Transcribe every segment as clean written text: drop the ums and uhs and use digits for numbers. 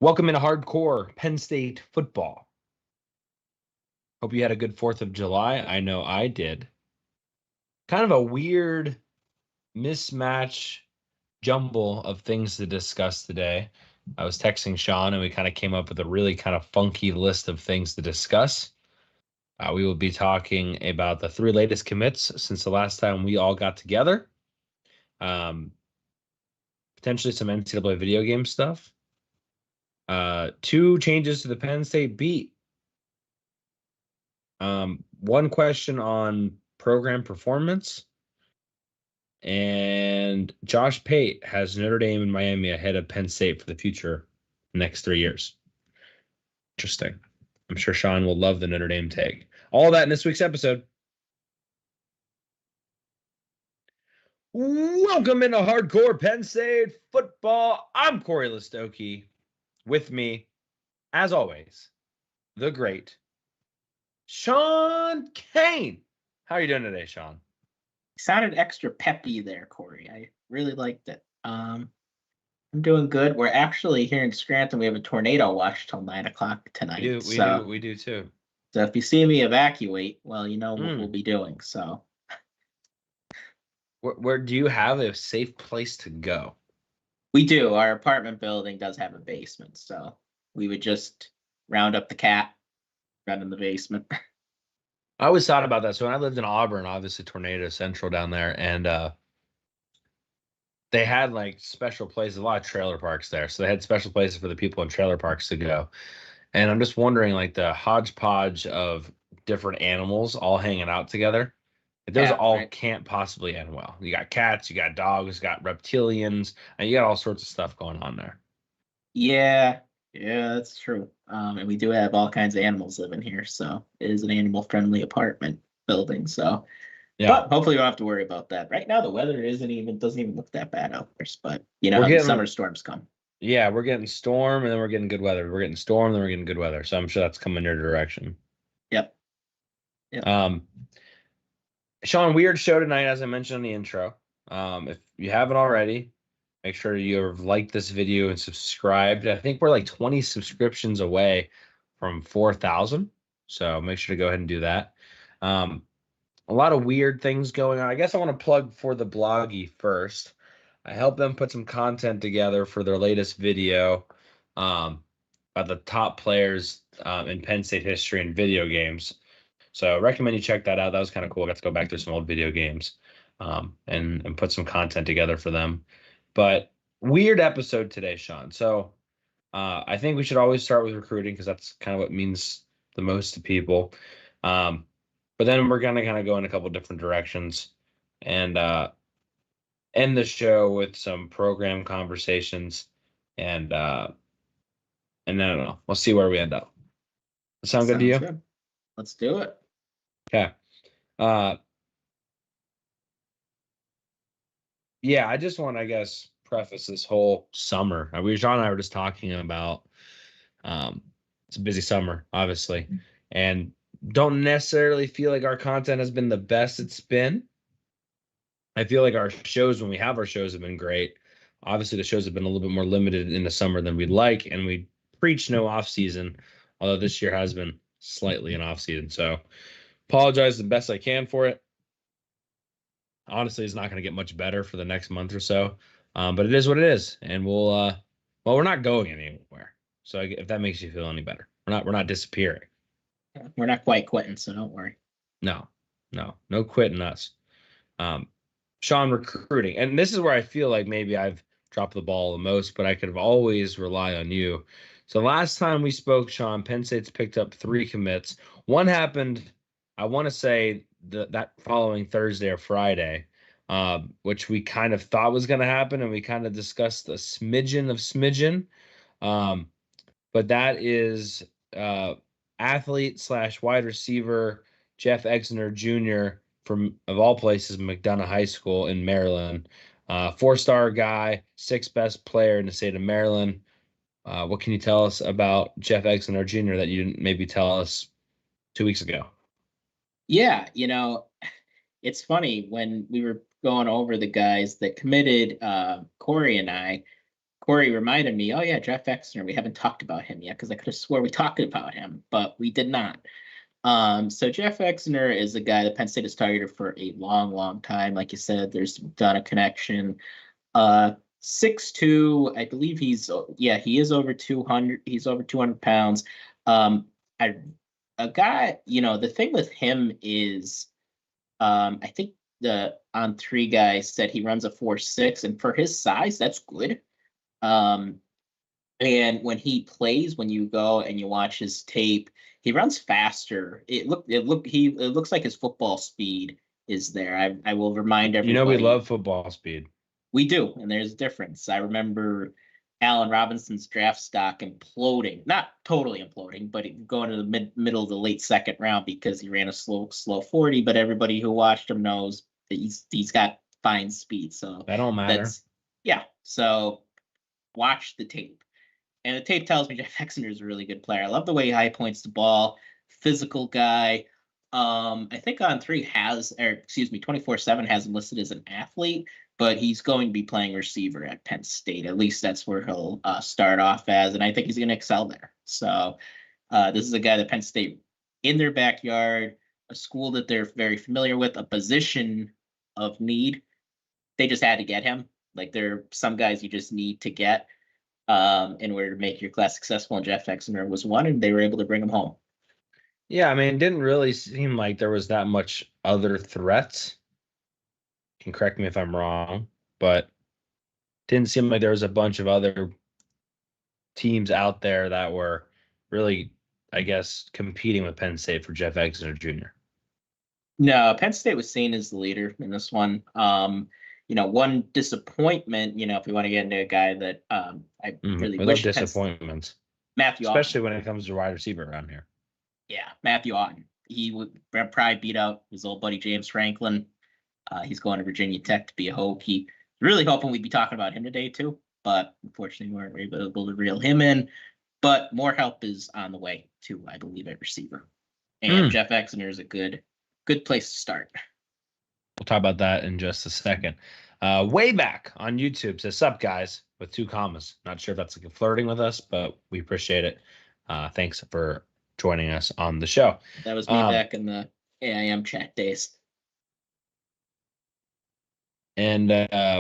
Welcome into hardcore Penn State football. Hope you had a good 4th of July. I know I did. Kind of a weird mismatch jumble of things to discuss today. I was texting Sean and we kind of came up with a really kind of funky list of things to discuss. We will be talking about the 3 latest commits since the last time we all got together. Potentially some NCAA video game stuff. 2 changes to the Penn State beat. One question on program performance. And Josh Pate has Notre Dame and Miami ahead of Penn State for the future next 3 years. Interesting. I'm sure Sean will love the Notre Dame take. All that in this week's episode. Welcome into hardcore Penn State football. I'm Cory Lestochi. With me, as always, the great Sean Kane. How are you doing today, Sean? Sounded extra peppy there, Cory. I really liked it. I'm doing good. We're actually here in Scranton. We have a tornado watch till 9 o'clock tonight. We do too. So if you see me evacuate, well, you know what we'll be doing. So, where do you have a safe place to go? We do. Our apartment building does have a basement, so we would just round up the cat, run in the basement. I always thought about that. So when I lived in Auburn, obviously tornado central down there, and they had like special places, a lot of trailer parks there. So they had special places for the people in trailer parks to go. And I'm just wondering, like the hodgepodge of different animals all hanging out together. Those can't possibly end well. You got cats, you got dogs, you got reptilians, and you got all sorts of stuff going on there. Yeah, that's true. And we do have all kinds of animals living here, so it is an animal-friendly apartment building. So, yeah. But hopefully we don't have to worry about that. Right now, the weather doesn't even look that bad out there. But you know, the summer storms come. Yeah, we're getting storm, and then we're getting good weather. We're getting storm, then we're getting good weather. So I'm sure that's coming your direction. Yep. Sean, weird show tonight, as I mentioned in the intro. If you haven't already, make sure you have liked this video and subscribed. I think we're like 20 subscriptions away from 4,000. So make sure to go ahead and do that. A lot of weird things going on. I guess I want to plug for the Bloggy first. I helped them put some content together for their latest video about the top players in Penn State history and video games. So I recommend you check that out. That was kind of cool. I got to go back through some old video games and put some content together for them. But weird episode today, Sean. So I think we should always start with recruiting because that's kind of what means the most to people. But then we're going to kind of go in a couple different directions and end the show with some program conversations. And I don't know. We'll see where we end up. Sound good to you? Good. Let's do it. Okay. Yeah, I just want to, I guess, preface this whole summer. John and I were just talking about it's a busy summer, obviously, and don't necessarily feel like our content has been the best it's been. I feel like our shows, when we have our shows, have been great. Obviously, the shows have been a little bit more limited in the summer than we'd like, and we preach no off season, although this year has been slightly an off season. So apologize the best I can for it. Honestly, it's not going to get much better for the next month or so, but it is what it is, and we're not going anywhere. So if that makes you feel any better, we're not disappearing. We're not quite quitting, so don't worry. No quitting us. Sean, recruiting, and this is where I feel like maybe I've dropped the ball the most, but I could have always rely on you. So last time we spoke, Sean, Penn State's picked up 3 commits. One happened, I want to say, that following Thursday or Friday, which we kind of thought was going to happen, and we kind of discussed a smidgen. But that is athlete/wide receiver Jeff Exner Jr. from, of all places, McDonough High School in Maryland. 4-star guy, 6th best player in the state of Maryland. What can you tell us about Jeff Exner Jr. that you didn't maybe tell us 2 weeks ago? Yeah, it's funny when we were going over the guys that committed, Cory and I, Cory reminded me, oh yeah, Jeff Exner, we haven't talked about him yet because I could have swore we talked about him, but we did not. So Jeff Exner is a guy that Penn State has targeted for a long, long time. Like you said, there's done a connection. 6'2", I believe he is over 200. He's over 200 pounds. A guy, the thing with him is, I think the On3 guy said he runs a 4.6, and for his size, that's good. And when he plays, when you go and you watch his tape, he runs faster. It looks like his football speed is there. I will remind everybody. We love football speed. We do, and there's a difference. I remember Allen Robinson's draft stock imploding, not totally imploding, but going to the middle of the late second round because he ran a slow 40. But everybody who watched him knows that he's got fine speed. So that don't matter. So watch the tape. And the tape tells me Jeff Exner is a really good player. I love the way he high points the ball, physical guy. I think On3 24/7 has him listed as an athlete, but he's going to be playing receiver at Penn State. At least that's where he'll start off as, and I think he's going to excel there. So this is a guy that Penn State, in their backyard, a school that they're very familiar with, a position of need. They just had to get him. Like, there are some guys you just need to get in order to make your class successful, and Jeff Exner was one, and they were able to bring him home. Yeah, I mean, it didn't really seem like there was that much other threats. You can correct me if I'm wrong, but didn't seem like there was a bunch of other teams out there that were really, I guess, competing with Penn State for Jeff Exner Jr. No, Penn State was seen as the leader in this one. One disappointment, if we want to get into a guy that I really wish disappointments. Matthew especially Otten. when it comes to wide receiver around here. Yeah, Matthew Otten. He would probably beat out his old buddy James Franklin. He's going to Virginia Tech to be a Hope. He really hoping we'd be talking about him today too, but unfortunately we weren't able to reel him in. But more help is on the way too, I believe, at receiver. And Jeff Exner is a good place to start. We'll talk about that in just a second. Way back on YouTube says, "Sup guys," with 2 commas. Not sure if that's like flirting with us, but we appreciate it. Thanks for joining us on the show. That was me back in the AIM chat days. And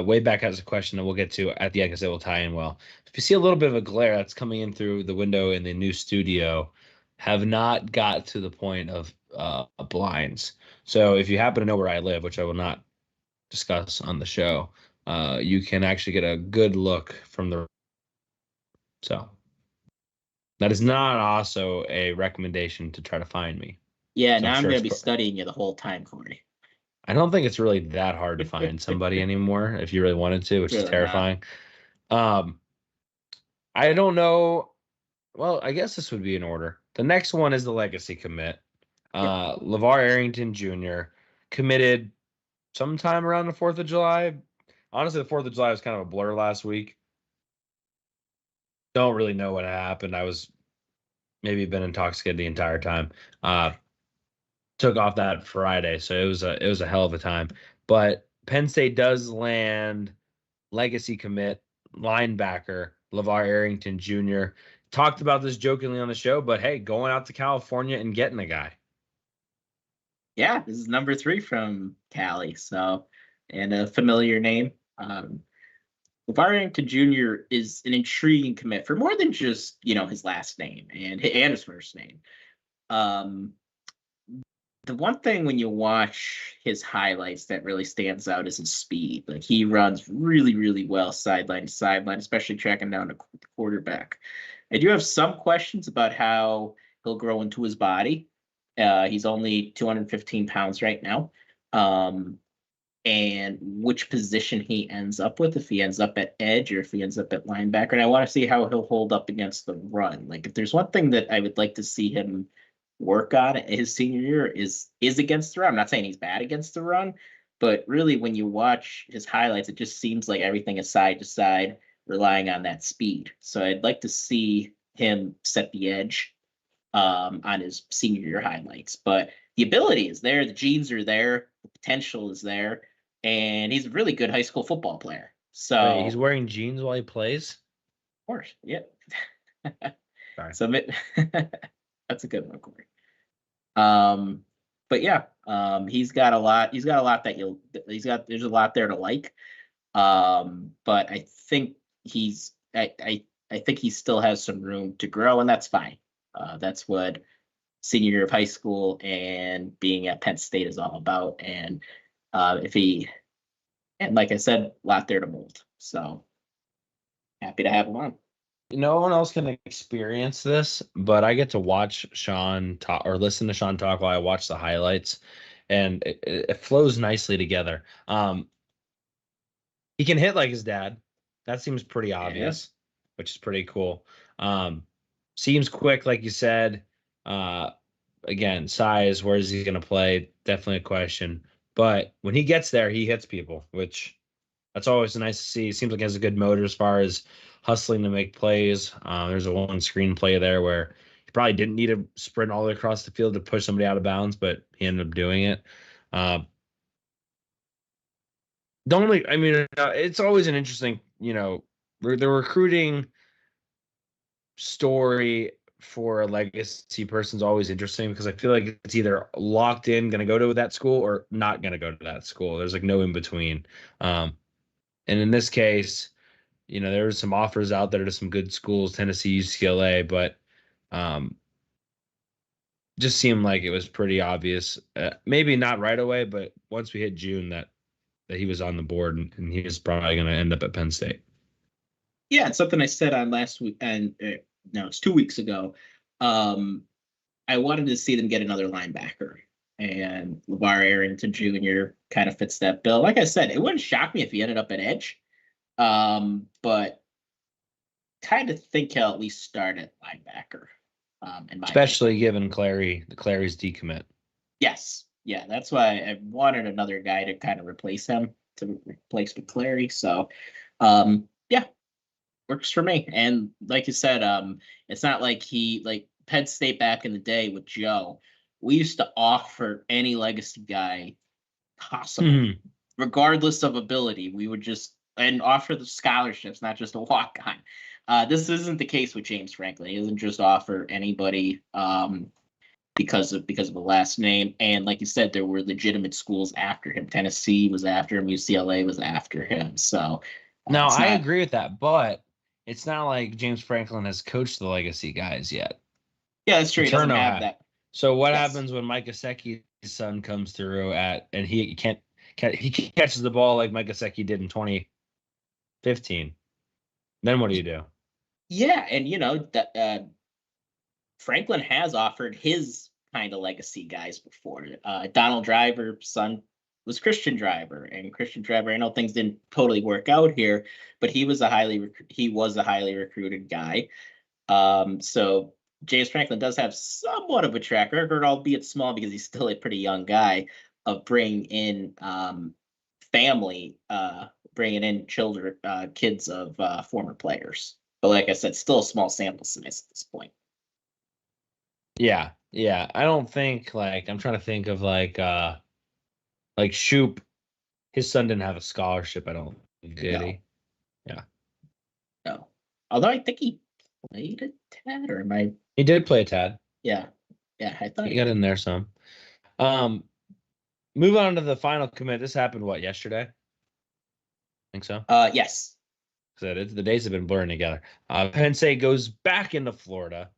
way back has a question that we'll get to at the end because it will tie in well. If you see a little bit of a glare that's coming in through the window in the new studio, have not got to the point of blinds. So if you happen to know where I live, which I will not discuss on the show, you can actually get a good look from the. So that is not also a recommendation to try to find me. Yeah, so now I'm going to be studying you the whole time, Cory. I don't think it's really that hard to find somebody anymore if you really wanted to, which is terrifying. I don't know. Well, I guess this would be in order. The next one is the legacy commit. LeVar Arrington Jr. committed sometime around the 4th of July. Honestly, the 4th of July was kind of a blur last week. Don't really know what happened. I was maybe been intoxicated the entire time. Took off that Friday, so it was a hell of a time. But Penn State does land legacy commit linebacker LeVar Arrington Jr. Talked about this jokingly on the show, but hey, going out to California and getting a guy. Yeah, this is number 3 from Cali, so, and a familiar name. LeVar Arrington Jr. is an intriguing commit for more than just, his last name and his first name. The one thing when you watch his highlights that really stands out is his speed. Like, he runs really, really well sideline to sideline, especially tracking down the quarterback. I do have some questions about how he'll grow into his body. He's only 215 pounds right now. And which position he ends up with, if he ends up at edge or if he ends up at linebacker. And I want to see how he'll hold up against the run. Like, if there's one thing that I would like to see him work on his senior year is against the run. I'm not saying he's bad against the run, but really when you watch his highlights, it just seems like everything is side to side, relying on that speed. So I'd like to see him set the edge on his senior year highlights. But the ability is there, the genes are there, the potential is there, and he's a really good high school football player. So wait, he's wearing jeans while he plays? course. Yeah. Sorry. So that's a good one, Cory. But yeah, he's got a lot there's a lot there to like. But I think I think he still has some room to grow, and that's fine. That's what senior year of high school and being at Penn State is all about. And and like I said, a lot there to mold. So happy to have him on. No one else can experience this, but I get to watch Shawn talk or listen to Shawn talk while I watch the highlights, and it flows nicely together. He can hit like his dad. That seems pretty obvious, which is pretty cool. Seems quick, like you said. Again, size, where is he going to play? Definitely a question. But when he gets there, he hits people, which that's always nice to see. Seems like he has a good motor as far as hustling to make plays. There's a one screen play there where he probably didn't need to sprint all the way across the field to push somebody out of bounds, but he ended up doing it. It's always an interesting, the recruiting story for a legacy person is always interesting because I feel like it's either locked in, going to go to that school, or not going to go to that school. There's like no in between. And in this case, there were some offers out there to some good schools, Tennessee, UCLA, but just seemed like it was pretty obvious. Maybe not right away, but once we hit June, that he was on the board and he was probably going to end up at Penn State. Yeah, it's something I said on last week, and no, it's 2 weeks ago. I wanted to see them get another linebacker, and LeVar Arrington Jr. kind of fits that bill. Like I said, it wouldn't shock me if he ended up at edge, but kind of think he'll at least start at linebacker. Especially given Clary's decommit. Yes. Yeah, that's why I wanted another guy to kind of replace him, to replace McClary. So, yeah, works for me. And like you said, it's not like Penn State back in the day with Joe. We used to offer any legacy guy possible, regardless of ability. We would just offer the scholarships, not just a walk on. This isn't the case with James Franklin. He doesn't just offer anybody. Because of the last name, and like you said, there were legitimate schools after him. Tennessee was after him. UCLA was after him. So no, I agree with that, but it's not like James Franklin has coached the legacy guys yet. Yeah, that's true. He doesn't have that. So what happens when Mike Gesicki's son comes through and he catches the ball like Mike Gesicki did in 2015? Then what do you do? Yeah, and Franklin has offered his kind of legacy guys before. Donald Driver's son was Christian Driver, and Christian Driver, I know things didn't totally work out here, but he was a highly recruited guy. So James Franklin does have somewhat of a track record, albeit small because he's still a pretty young guy, of bringing in bringing in children, kids of former players. But like I said, still a small sample size at this point. Yeah. I don't think I'm trying to think of like Shoop. His son didn't have a scholarship, I don't think, did he? Yeah. No. Although I think he played a tad, or am I? He did play a tad. Yeah. Yeah, I thought he got in there some. Move on to the final commit. This happened yesterday? I think so. Yes. The days have been blurring together. Penn State goes back into Florida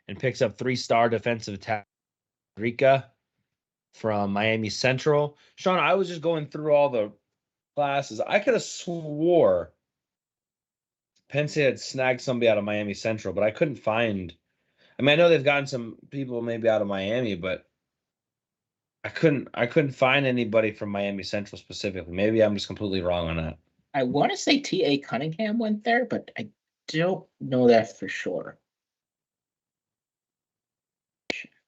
and picks up 3-star defensive tackle Rica from Miami Central. Shawn, I was just going through all the classes. I could have swore Penn State had snagged somebody out of Miami Central, but I couldn't find. I mean, I know they've gotten some people maybe out of Miami, but I couldn't find anybody from Miami Central specifically. Maybe I'm just completely wrong on that. I want to say T.A. Cunningham went there, but I don't know that for sure.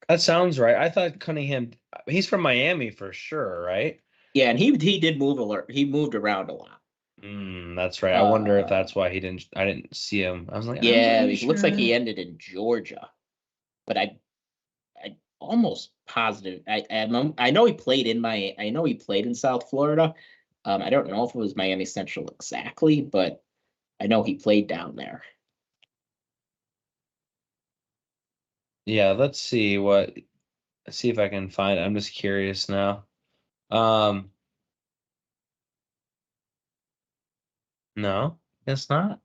That sounds right. I thought Cunningham, he's from Miami for sure, right? Yeah, and he did move he moved around a lot. That's right. I wonder if that's why I didn't see him. I was like, yeah, it looks like he ended in Georgia, but I almost positive. I know he played in South Florida. I don't know if it was Miami Central exactly, but I know he played down there. Yeah, let's see if I can find it. I'm just curious now. No, it's not.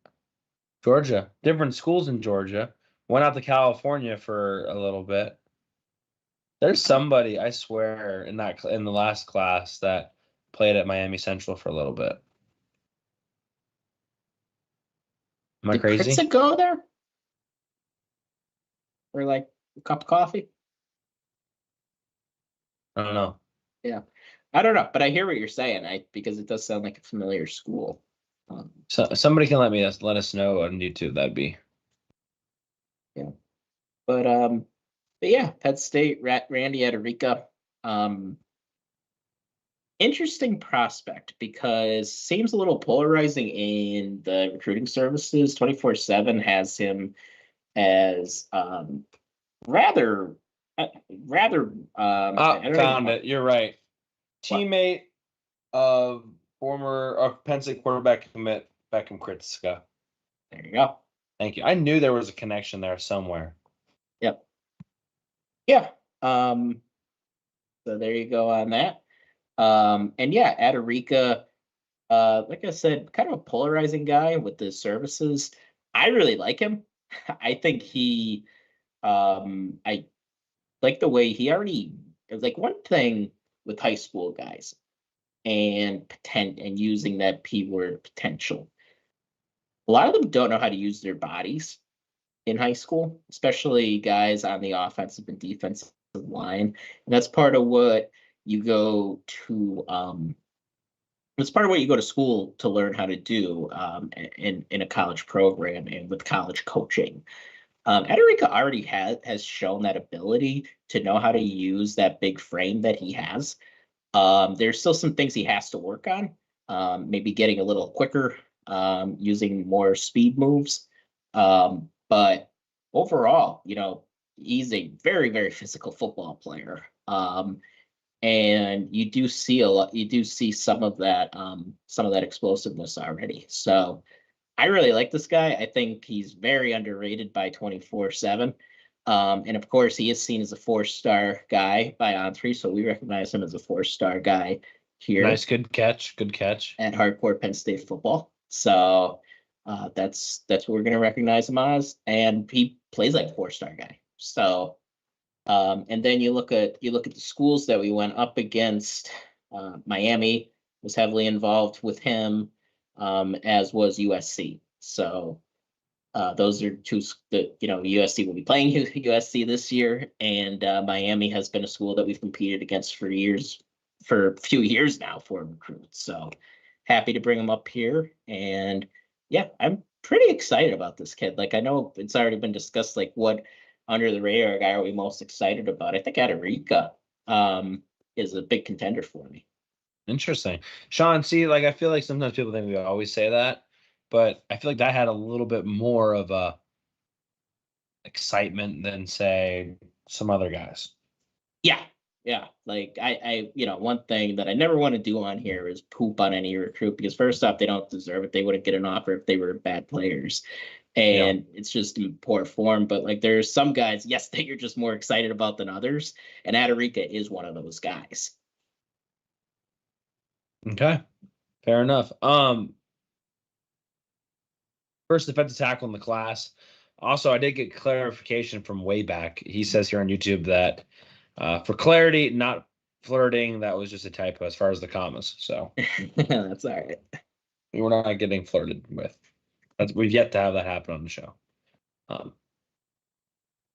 Georgia. Different schools in Georgia. Went out to California for a little bit. There's somebody, I swear, in the last class that played at Miami Central for a little bit. Am I Did crazy? Kritza go there? Or like a cup of coffee? I don't know. Yeah. I don't know, but I hear what you're saying. Because it does sound like a familiar school. So somebody can let us know on YouTube. That'd be. Yeah. But yeah, Penn State, Randy Adarica. Interesting prospect because seems a little polarizing in the recruiting services. 24/7 has him as rather rather I don't Found even it. You're right. what Teammate of former Penn State quarterback commit Beckham Kritska. there you go. Thank you. I knew there was a connection there somewhere. Yep. Yeah. So there you go on that. And yeah, Adarica, like I said, kind of a polarizing guy with the services. I really like him. I think I like the way he already, like one thing with high school guys and and using that P word potential. A lot of them don't know how to use their bodies in high school, especially guys on the offensive and defensive line. And that's part of what you go to it's part of what you go to school to learn how to do in a college program and with college coaching. Ederica already has shown that ability to know how to use that big frame that he has. There's still some things he has to work on. Maybe getting a little quicker, using more speed moves. But overall, he's a very, very physical football player. And you do see a lot. You do see some of that explosiveness already. So I really like this guy. I think he's very underrated by 24/7. And of course, he is seen as a 4-star guy by On3, so we recognize him as a 4-star guy here Nice, good catch. Good catch. at Hardcore Penn State Football. So that's what we're going to recognize him as, and he plays like a 4-star guy. So and then you look at the schools that we went up against. Miami was heavily involved with him, as was USC. So those are two that USC will be playing USC this year, and Miami has been a school that we've competed against for a few years now for recruits. So happy to bring them up here, and yeah, I'm pretty excited about this kid. Like I know it's already been discussed, like what under the radar guy are we most excited about? I think Adarica is a big contender for me. Interesting. Sean, see, like I feel like sometimes people think we always say that, but I feel like that had a little bit more of a excitement than say some other guys. Yeah. Yeah. Like one thing that I never want to do on here is poop on any recruit because first off, they don't deserve it. They wouldn't get an offer if they were bad players. And it's just in poor form. But like there's some guys, yes, that you're just more excited about than others. And Adarica is one of those guys. Okay. Fair enough. First defensive tackle in the class. Also, I did get clarification from way back. He says here on YouTube that for clarity, not flirting, that was just a typo as far as the commas. So that's all right. we're not getting flirted with. We've yet to have that happen on the show.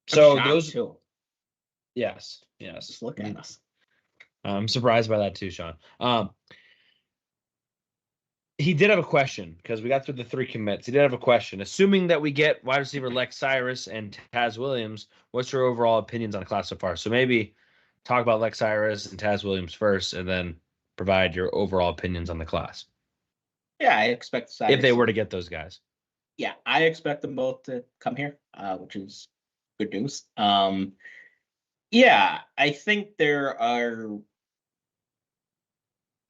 So those too. Yes. Just look at us. I'm surprised by that too, Sean. He did have a question because we got through the 3 commits. He did have a question. Assuming that we get wide receiver Lex Cyrus and Taz Williams, what's your overall opinions on the class so far? So maybe talk about Lex Cyrus and Taz Williams first, and then provide your overall opinions on the class. Yeah, I expect Cyrus, if they were to get those guys. Yeah, I expect them both to come here, which is good news. Yeah, I think there are.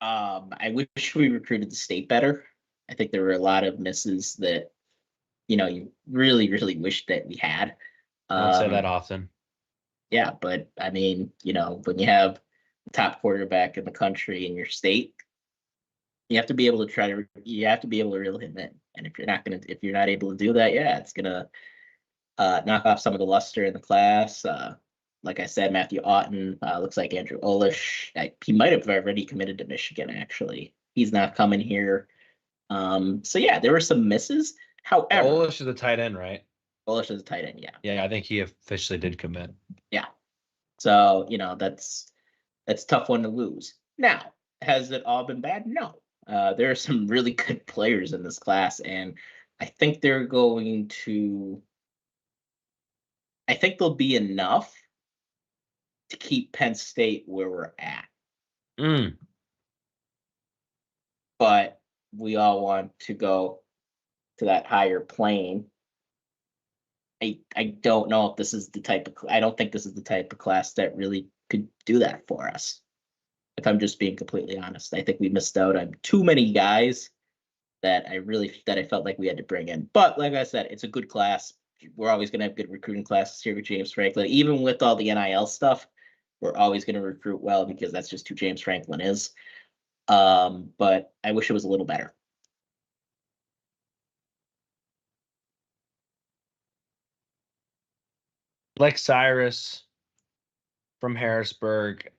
I wish we recruited the state better. I think there were a lot of misses that, you really, really wish that we had. I don't say that often. Yeah, but I mean, when you have the top quarterback in the country in your state, you have to be able to reel him in. And if you're not able to do that, yeah, it's gonna knock off some of the luster in the class. Like I said, Matthew Otten, looks like Andrew Olish. He might have already committed to Michigan, actually. He's not coming here. So yeah, there were some misses. However, Olish is a tight end, right? Olish is a tight end, yeah. Yeah, I think he officially did commit. Yeah. So, that's a tough one to lose. Now, has it all been bad? No. There are some really good players in this class, and I think I think there'll be enough to keep Penn State where we're at. Mm. But we all want to go to that higher plane. I don't know if this is I don't think this is the type of class that really could do that for us. If I'm just being completely honest, I think we missed out on too many guys that I felt like we had to bring in. But like I said, it's a good class. We're always going to have good recruiting classes here with James Franklin. Even with all the NIL stuff, we're always going to recruit well because that's just who James Franklin is. But I wish it was a little better. Like Cyrus from Harrisburg.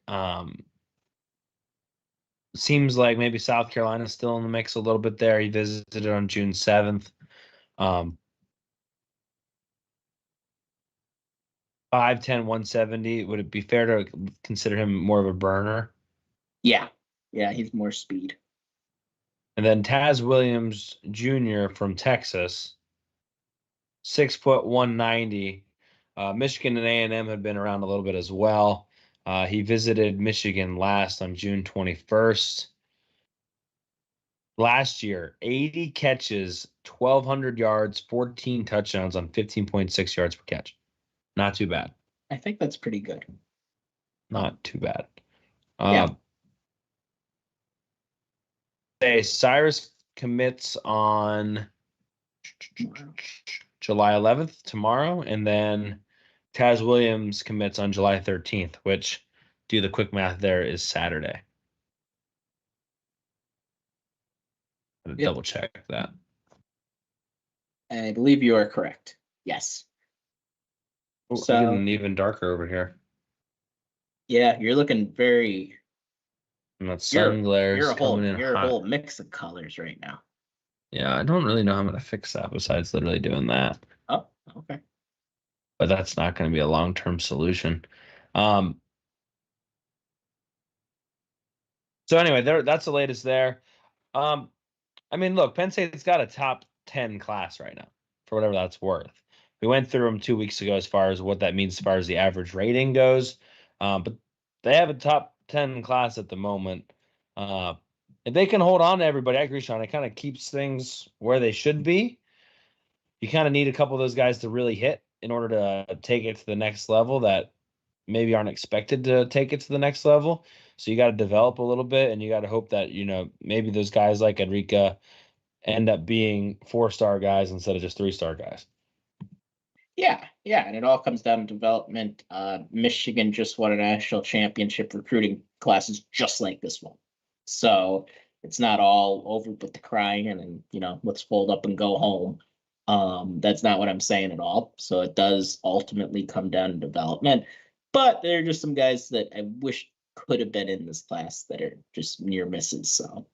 Seems like maybe South Carolina's still in the mix a little bit there. He visited on June 7th. 5'10", 170. Would it be fair to consider him more of a burner? Yeah. Yeah, he's more speed. And then Taz Williams Jr. from Texas, 6', 190. Michigan and A&M had been around a little bit as well. He visited Michigan last on June 21st. Last year, 80 catches, 1,200 yards, 14 touchdowns on 15.6 yards per catch. Not too bad. I think that's pretty good. Not too bad. Yeah. Cyrus commits on July 11th, tomorrow, and then Taz Williams commits on July 13th, which, do the quick math there, is Saturday. I'm gonna double check that. I believe you are correct. Yes. Oh, so, I'm getting even darker over here. Yeah, you're looking very. And that sun glare is coming in. You're a whole mix of colors right now. Yeah, I don't really know how I'm going to fix that besides literally doing that. Oh, okay. But that's not going to be a long-term solution. So anyway, that's the latest there. I mean, look, Penn State's got a top 10 class right now, for whatever that's worth. We went through them 2 weeks ago as far as what that means as far as the average rating goes. But they have a top 10 class at the moment. If they can hold on to everybody, I agree, Sean. It kind of keeps things where they should be. You kind of need a couple of those guys to really hit in order to take it to the next level that maybe aren't expected to take it to the next level. So you got to develop a little bit, and you got to hope that, maybe those guys like Enrica end up being 4-star guys instead of just 3-star guys. Yeah, and it all comes down to development. Michigan just won a national championship recruiting classes just like this one. So it's not all over with the crying and let's fold up and go home. That's not what I'm saying at all. So it does ultimately come down to development. But there are just some guys that I wish could have been in this class that are just near misses. So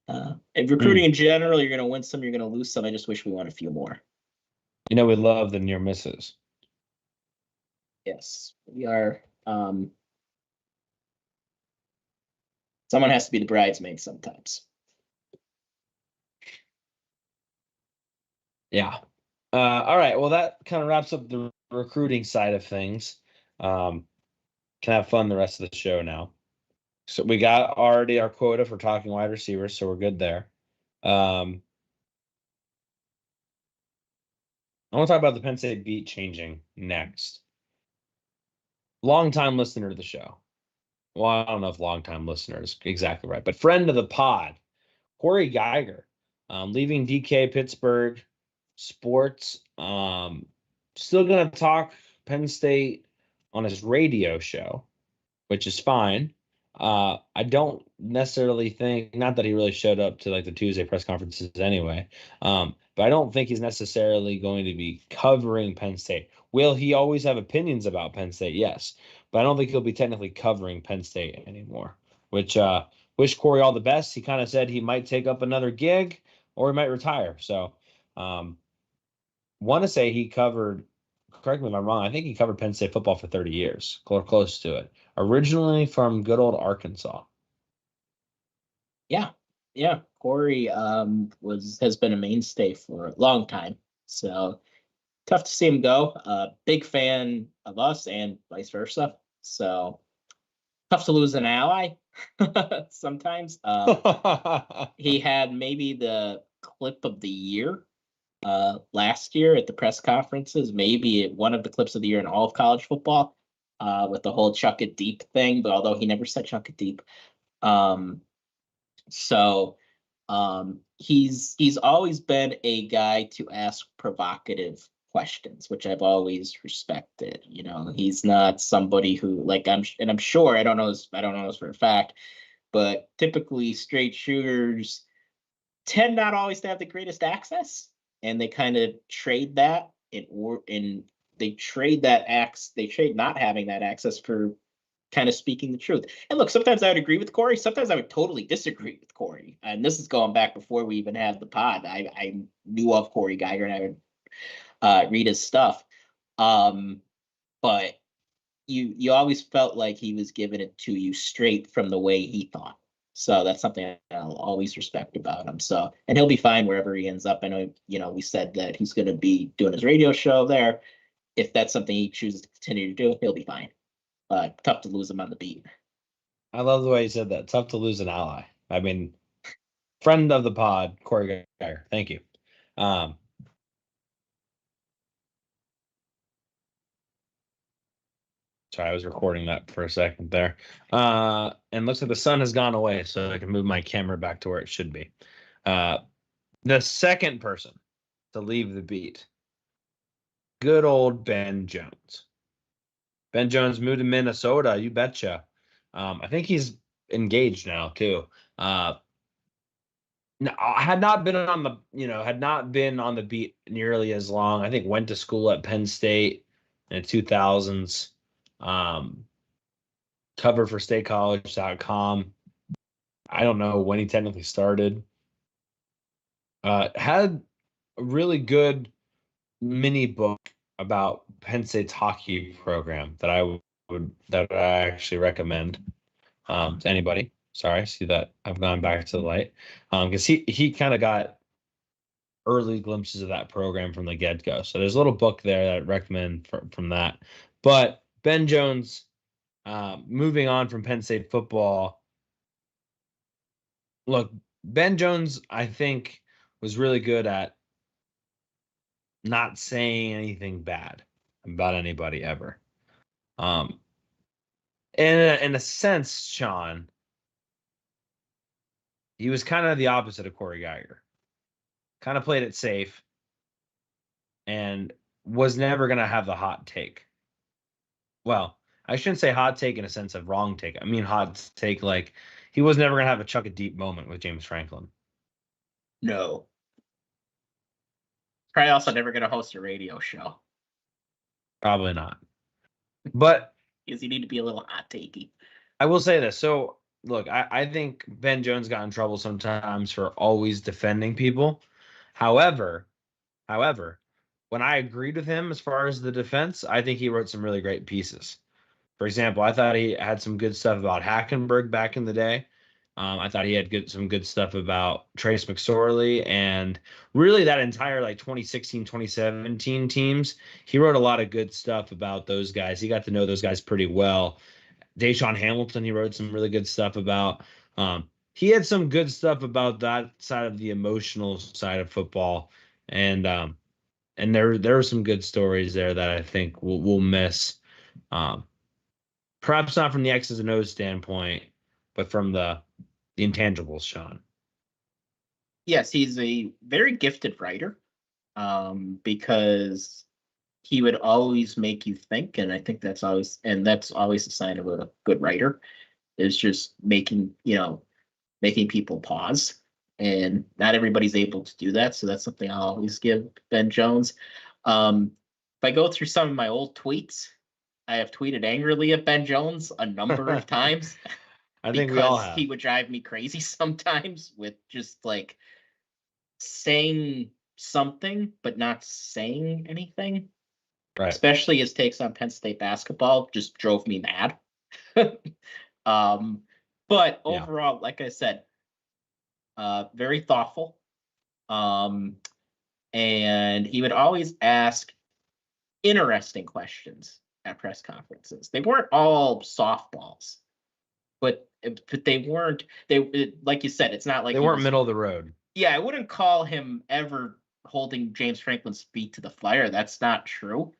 and recruiting in general, you're going to win some, you're going to lose some. I just wish we won a few more. We love the near misses. Yes, we are. Someone has to be the bridesmaid sometimes. Yeah. All right. Well, that kind of wraps up the recruiting side of things. Can have fun the rest of the show now. So we got already our quota for talking wide receivers, so we're good there. I want to talk about the Penn State beat changing next. Long-time listener to the show. Well, I don't know if long-time listener is exactly right, but friend of the pod, Corey Geiger, leaving DK Pittsburgh sports. Still going to talk Penn State on his radio show, which is fine. I don't necessarily think, not that he really showed up to like the Tuesday press conferences anyway, but I don't think he's necessarily going to be covering Penn State. Will he always have opinions about Penn State? Yes, but I don't think he'll be technically covering Penn State anymore. Which wish Cory all the best. He kind of said he might take up another gig or he might retire. So, want to say he covered. Correct me if I'm wrong. I think he covered Penn State football for 30 years, close to it. Originally from good old Arkansas. Yeah. Cory has been a mainstay for a long time. So tough to see him go. Big fan of us and vice versa. So tough to lose an ally sometimes. He had maybe the clip of the year last year at the press conferences, maybe one of the clips of the year in all of college football, with the whole chuck it deep thing, but although he never said chuck it deep. He's always been a guy to ask provocative questions, which I've always respected. You know, he's not somebody who, like, I'm sure, I don't know this for a fact, but typically straight shooters tend not always to have the greatest access, and they kind of trade that they trade not having that access for kind of speaking the truth. And look, sometimes I would agree with Cory. Sometimes I would totally disagree with Cory. And this is going back before we even had the pod. I knew of Cory Geiger and I would read his stuff. But you always felt like he was giving it to you straight from the way he thought. So that's something I'll always respect about him. So, and he'll be fine wherever he ends up. I know, we said that he's going to be doing his radio show there. If that's something he chooses to continue to do, he'll be fine. Tough to lose him on the beat. I love the way you said that. Tough to lose an ally. I mean, friend of the pod, Cory Geiger. Thank you. Sorry, I was recording that for a second there. And looks like the sun has gone away, so I can move my camera back to where it should be. The second person to leave the beat, good old Ben Jones. Ben Jones moved to Minnesota, you betcha. I think he's engaged now too. Had not been on the beat nearly as long. I think went to school at Penn State in the 2000s. Covered for statecollege.com. I don't know when he technically started. Had a really good mini book about Penn State's hockey program that I actually recommend to anybody. Sorry, see that I've gone back to the light. Because he kind of got early glimpses of that program from the get-go. So there's a little book there that I'd recommend from that. But Ben Jones, moving on from Penn State football. Look, Ben Jones, I think, was really good at not saying anything bad about anybody ever. In a sense, Sean, he was kind of the opposite of Cory Geiger. Kind of played it safe and was never going to have the hot take. Well, I shouldn't say hot take in a sense of wrong take. I mean hot take like he was never going to have a chuck it deep moment with James Franklin. No. Probably also never going to host a radio show. Probably not. But because you need to be a little hot takey. I will say this. So, look, I think Ben Jones got in trouble sometimes for always defending people. However, when I agreed with him as far as the defense, I think he wrote some really great pieces. For example, I thought he had some good stuff about Hackenberg back in the day. I thought he had some good stuff about Trace McSorley and really that entire 2016, 2017 teams. He wrote a lot of good stuff about those guys. He got to know those guys pretty well. Deshaun Hamilton, he wrote some really good stuff about. He had some good stuff about that side of the emotional side of football. And there were some good stories there that I think we'll miss. Perhaps not from the X's and O's standpoint, but from the intangibles, Sean. Yes, he's a very gifted writer, because he would always make you think, and I think that's always a sign of a good writer, is just making people pause. And not everybody's able to do that, so that's something I'll always give Ben Jones. If I go through some of my old tweets, I have tweeted angrily at Ben Jones a number of times. I think we all have. He would drive me crazy sometimes with just like saying something but not saying anything. Right. Especially his takes on Penn State basketball just drove me mad. But overall, like I said, very thoughtful. And he would always ask interesting questions at press conferences. They weren't all softballs, but they weren't. Like you said, it's not like they weren't middle of the road. Yeah, I wouldn't call him ever holding James Franklin's feet to the fire. That's not true.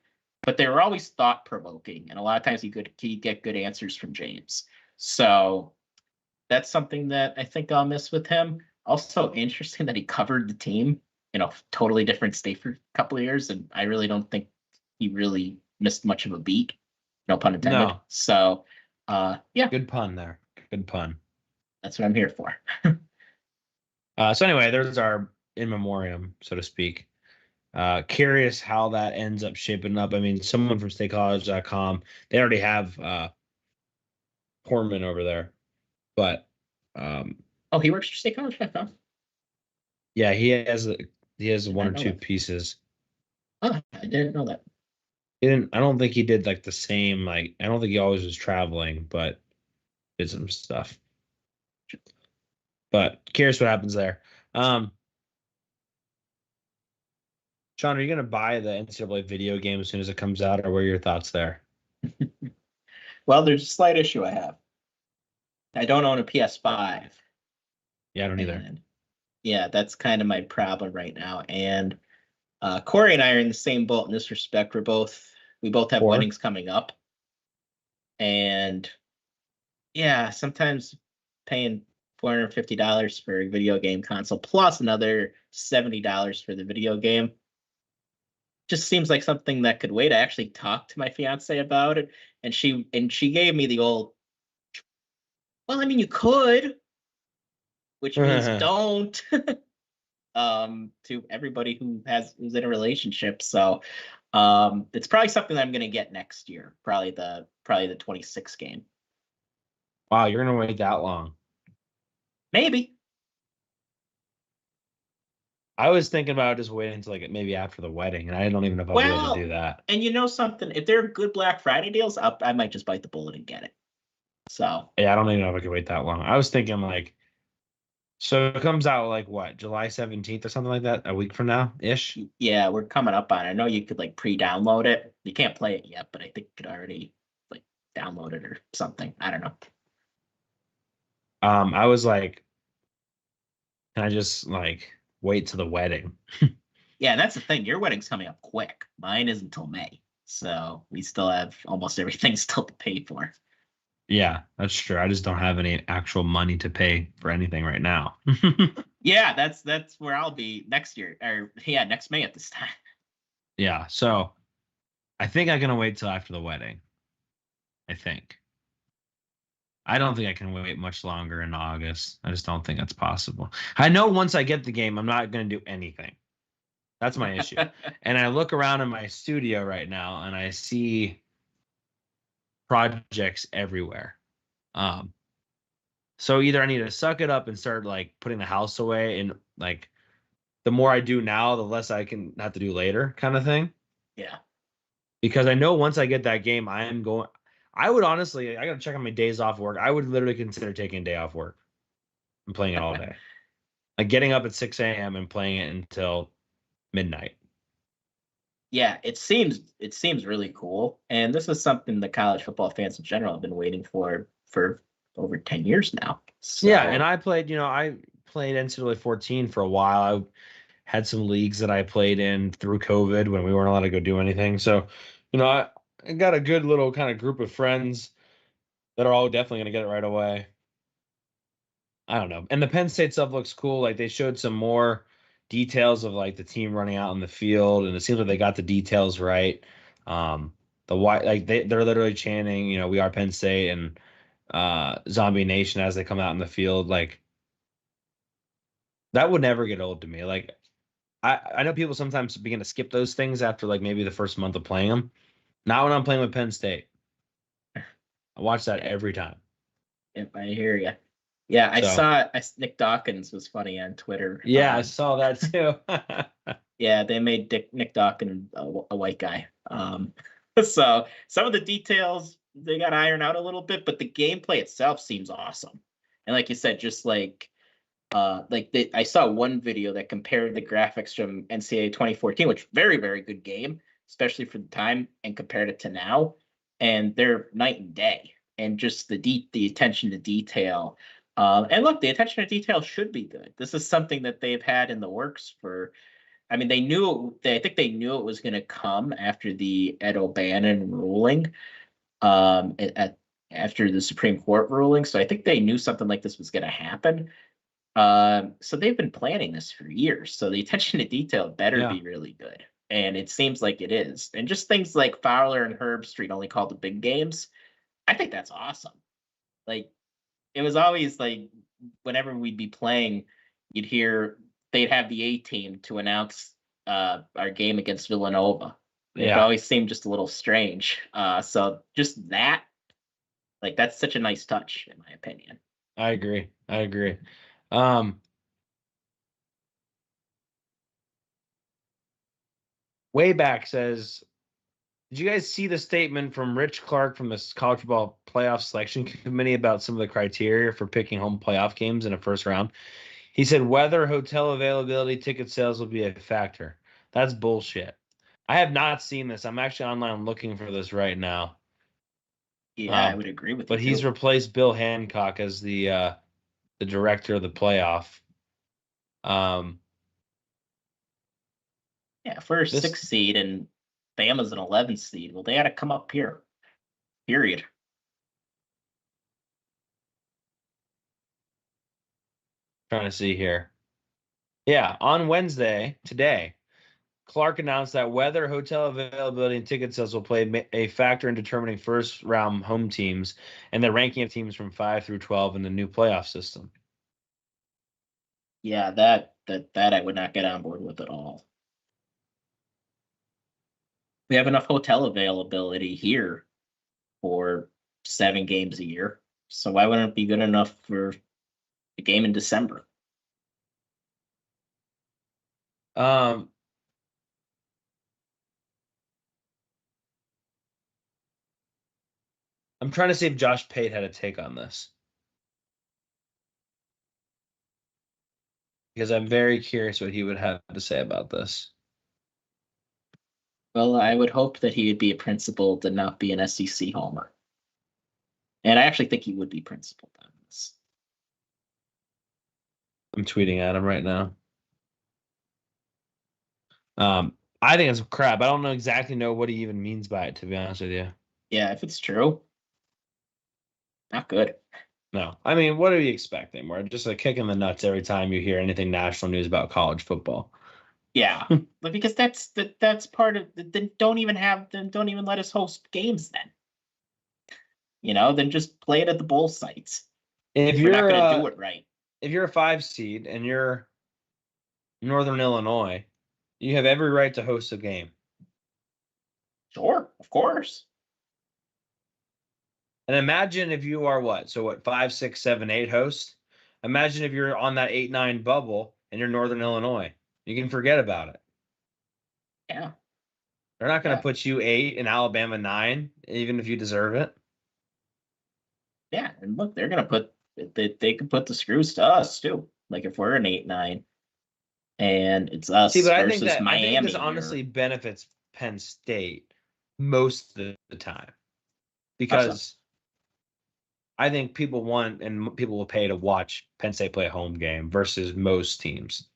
But they were always thought provoking, and a lot of times he'd get good answers from James. So that's something that I think I'll miss with him. Also interesting that he covered the team in a totally different state for a couple of years, and I really don't think he really missed much of a beat. No pun intended. No. So, yeah. Good pun there. Good pun. That's what I'm here for. So anyway, there's our in memoriam, so to speak. Curious how that ends up shaping up. I mean, someone from statecollege.com, they already have Portman over there, but he works for statecollege.com. Yeah, he has one or two pieces. Oh, I didn't know that. I don't think he did like the same. Like, I don't think he always was traveling, but did some stuff. But curious what happens there. Sean, are you going to buy the NCAA video game as soon as it comes out, or what are your thoughts there? Well, there's a slight issue I have. I don't own a PS5. Yeah, I don't either. Yeah, that's kind of my problem right now. And Cory and I are in the same boat in this respect. We both have weddings coming up. And yeah, sometimes paying $450 for a video game console plus another $70 for the video game just seems like something that could wait. I actually talked to my fiance about it, and she gave me the old, well, I mean, you could, which means don't, to everybody who's in a relationship. So it's probably something that I'm going to get next year, probably the 26 game. Wow, you're going to wait that long? Maybe. I was thinking about just waiting until like maybe after the wedding, and I don't even know if I'll be able to do that. And you know something? If there are good Black Friday deals, I might just bite the bullet and get it. So yeah, I don't even know if I could wait that long. I was thinking like, so it comes out like what, July 17th or something like that, a week from now ish. Yeah, we're coming up on it. I know you could like pre-download it. You can't play it yet, but I think you could already like download it or something. I don't know. I was like, can I just like wait to the wedding? Yeah, that's the thing. Your wedding's coming up quick. Mine isn't until May. So we still have almost everything still to pay for. Yeah, that's true. I just don't have any actual money to pay for anything right now. Yeah, that's where I'll be next year, or next May at this time. Yeah, so I think I'm gonna wait till after the wedding. I don't think I can wait much longer in August. I just don't think that's possible. I know once I get the game, I'm not gonna do anything. That's my issue. And I look around in my studio right now and I see projects everywhere. So either I need to suck it up and start like putting the house away, and like the more I do now, the less I can have to do later, kind of thing. Yeah. Because I know once I get that game, I would honestly, I gotta check on my days off work. I would literally consider taking a day off work and playing it all day. Like getting up at 6 a.m. and playing it until midnight. Yeah, it seems really cool. And this is something the college football fans in general have been waiting for over 10 years now. So. Yeah, and I played NCAA 14 for a while. I had some leagues that I played in through COVID when we weren't allowed to go do anything. So, I got a good little kind of group of friends that are all definitely going to get it right away. I don't know. And the Penn State stuff looks cool. Like they showed some more details of like the team running out on the field, and it seems like they got the details right. The white like they're literally chanting, we are Penn State and Zombie Nation as they come out in the field. Like that would never get old to me. Like I know people sometimes begin to skip those things after like maybe the first month of playing them. Not when I'm playing with Penn State. I watch that every time. Yep, I hear you. Yeah, I saw Nick Dawkins was funny on Twitter. Yeah, I saw that too. Yeah, they made Nick Dawkins a white guy. So some of the details they got ironed out a little bit, but the gameplay itself seems awesome. And like you said, just I saw one video that compared the graphics from NCAA 2014, which very, very good game, especially for the time, and compared it to now, and they're night and day. And just the attention to detail. And look, the attention to detail should be good. This is something that they've had in the works for. I mean, I think they knew it was going to come after the Ed O'Bannon ruling, after the Supreme Court ruling. So I think they knew something like this was going to happen. So they've been planning this for years. So the attention to detail better be really good. And it seems like it is. And just things like Fowler and Herb Street only called the big games. I think that's awesome. Like, it was always like whenever we'd be playing, you'd hear they'd have the A team to announce our game against Villanova. It always seemed just a little strange. So just that, like, that's such a nice touch, in my opinion. I agree. Wayback says, did you guys see the statement from Rich Clark from the College Football Playoff Selection Committee about some of the criteria for picking home playoff games in a first round? He said weather, hotel availability, ticket sales will be a factor. That's bullshit. I have not seen this. I'm actually online looking for this right now. Yeah, I would agree with you. But he's replaced Bill Hancock as the director of the playoff. Yeah, if we're a 6 seed and Bama's an 11 seed, well, they got to come up here. Period. Trying to see here. Yeah, on Wednesday, today, Clark announced that weather, hotel availability, and ticket sales will play a factor in determining first-round home teams and the ranking of teams from 5 through 12 in the new playoff system. Yeah, that I would not get on board with at all. We have enough hotel availability here for 7 games a year. So why wouldn't it be good enough for a game in December? I'm trying to see if Josh Pate had a take on this, because I'm very curious what he would have to say about this. Well, I would hope that he would be a principled and not be an SEC homer. And I actually think he would be principled on this. I'm tweeting at him right now. I think it's crap. I don't exactly know what he even means by it, to be honest with you. Yeah, if it's true, not good. No. I mean, what are you expecting? We're just a kick in the nuts every time you hear anything national news about college football. Yeah, but because that's part of then don't even let us host games then. Then just play it at the bowl sites. If you're not going to do it right. If you're a 5 seed and you're Northern Illinois, you have every right to host a game. Sure, of course. And imagine if you are what? So what, 5, 6, 7, 8 hosts? Imagine if you're on that 8-9 bubble and you're Northern Illinois. You can forget about it. Yeah. They're not going to put you 8 and Alabama 9, even if you deserve it. Yeah, and look, they're going to put they can put the screws to us too. Like if we're an 8-9 and it's us versus Miami. I think this honestly benefits Penn State most of the time, because I think people want and people will pay to watch Penn State play a home game versus most teams.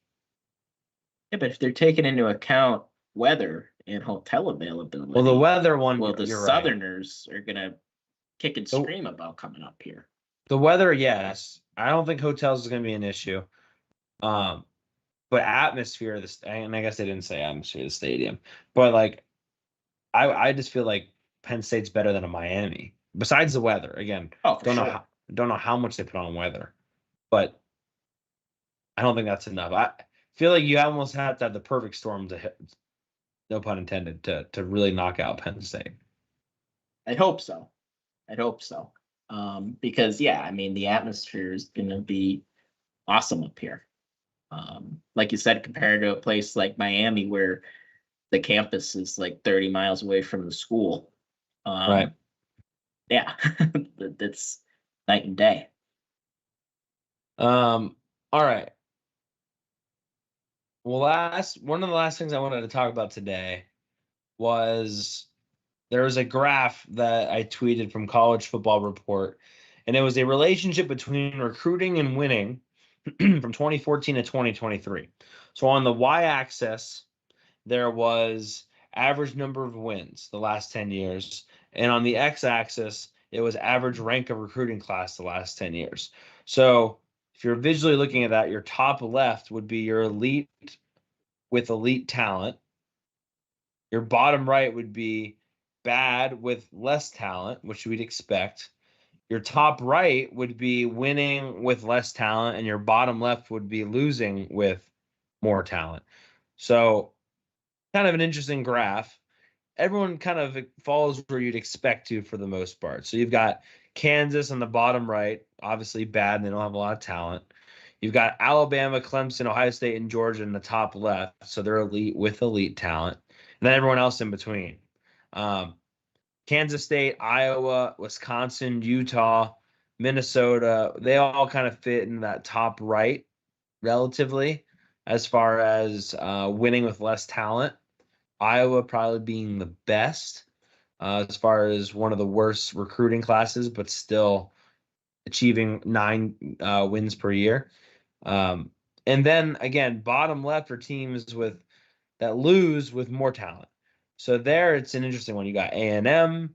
Yeah, but if they're taking into account weather and hotel availability, well, the weather one, the Southerners are gonna kick and scream about coming up here. The weather, yes. I don't think hotels is gonna be an issue. but atmosphere, and I guess they didn't say atmosphere of the stadium, but like I just feel like Penn State's better than a Miami. Besides the weather, again, Oh, for sure. Don't know how much they put on weather, but I don't think that's enough. I feel like you almost have to have the perfect storm to hit, no pun intended, to really knock out Penn State. I hope so. I'd hope so. Because yeah, I mean the atmosphere is gonna be awesome up here. Like you said, compared to a place like Miami where the campus is like 30 miles away from the school. Right. Yeah, that's night and day. All right. Well, one of the last things I wanted to talk about today was there was a graph that I tweeted from College Football Report, and it was a relationship between recruiting and winning from 2014 to 2023. So on the y-axis, there was average number of wins the last 10 years, and on the x-axis, it was average rank of recruiting class the last 10 years. So if you're visually looking at that, your top left would be your elite with elite talent. Your bottom right would be bad with less talent, which we'd expect. Your top right would be winning with less talent, and your bottom left would be losing with more talent. So, kind of an interesting graph. Everyone kind of falls where you'd expect to for the most part. So, you've got Kansas on the bottom right, obviously bad, and they don't have a lot of talent. You've got Alabama, Clemson, Ohio State, and Georgia in the top left. So, they're elite with elite talent. And then everyone else in between. Kansas State, Iowa, Wisconsin, Utah, Minnesota, they all kind of fit in that top right relatively as far as winning with less talent. Iowa probably being the best as far as one of the worst recruiting classes, but still achieving 9 wins per year. And then again, bottom left are teams with that lose with more talent. So there, it's an interesting one. You got A&M,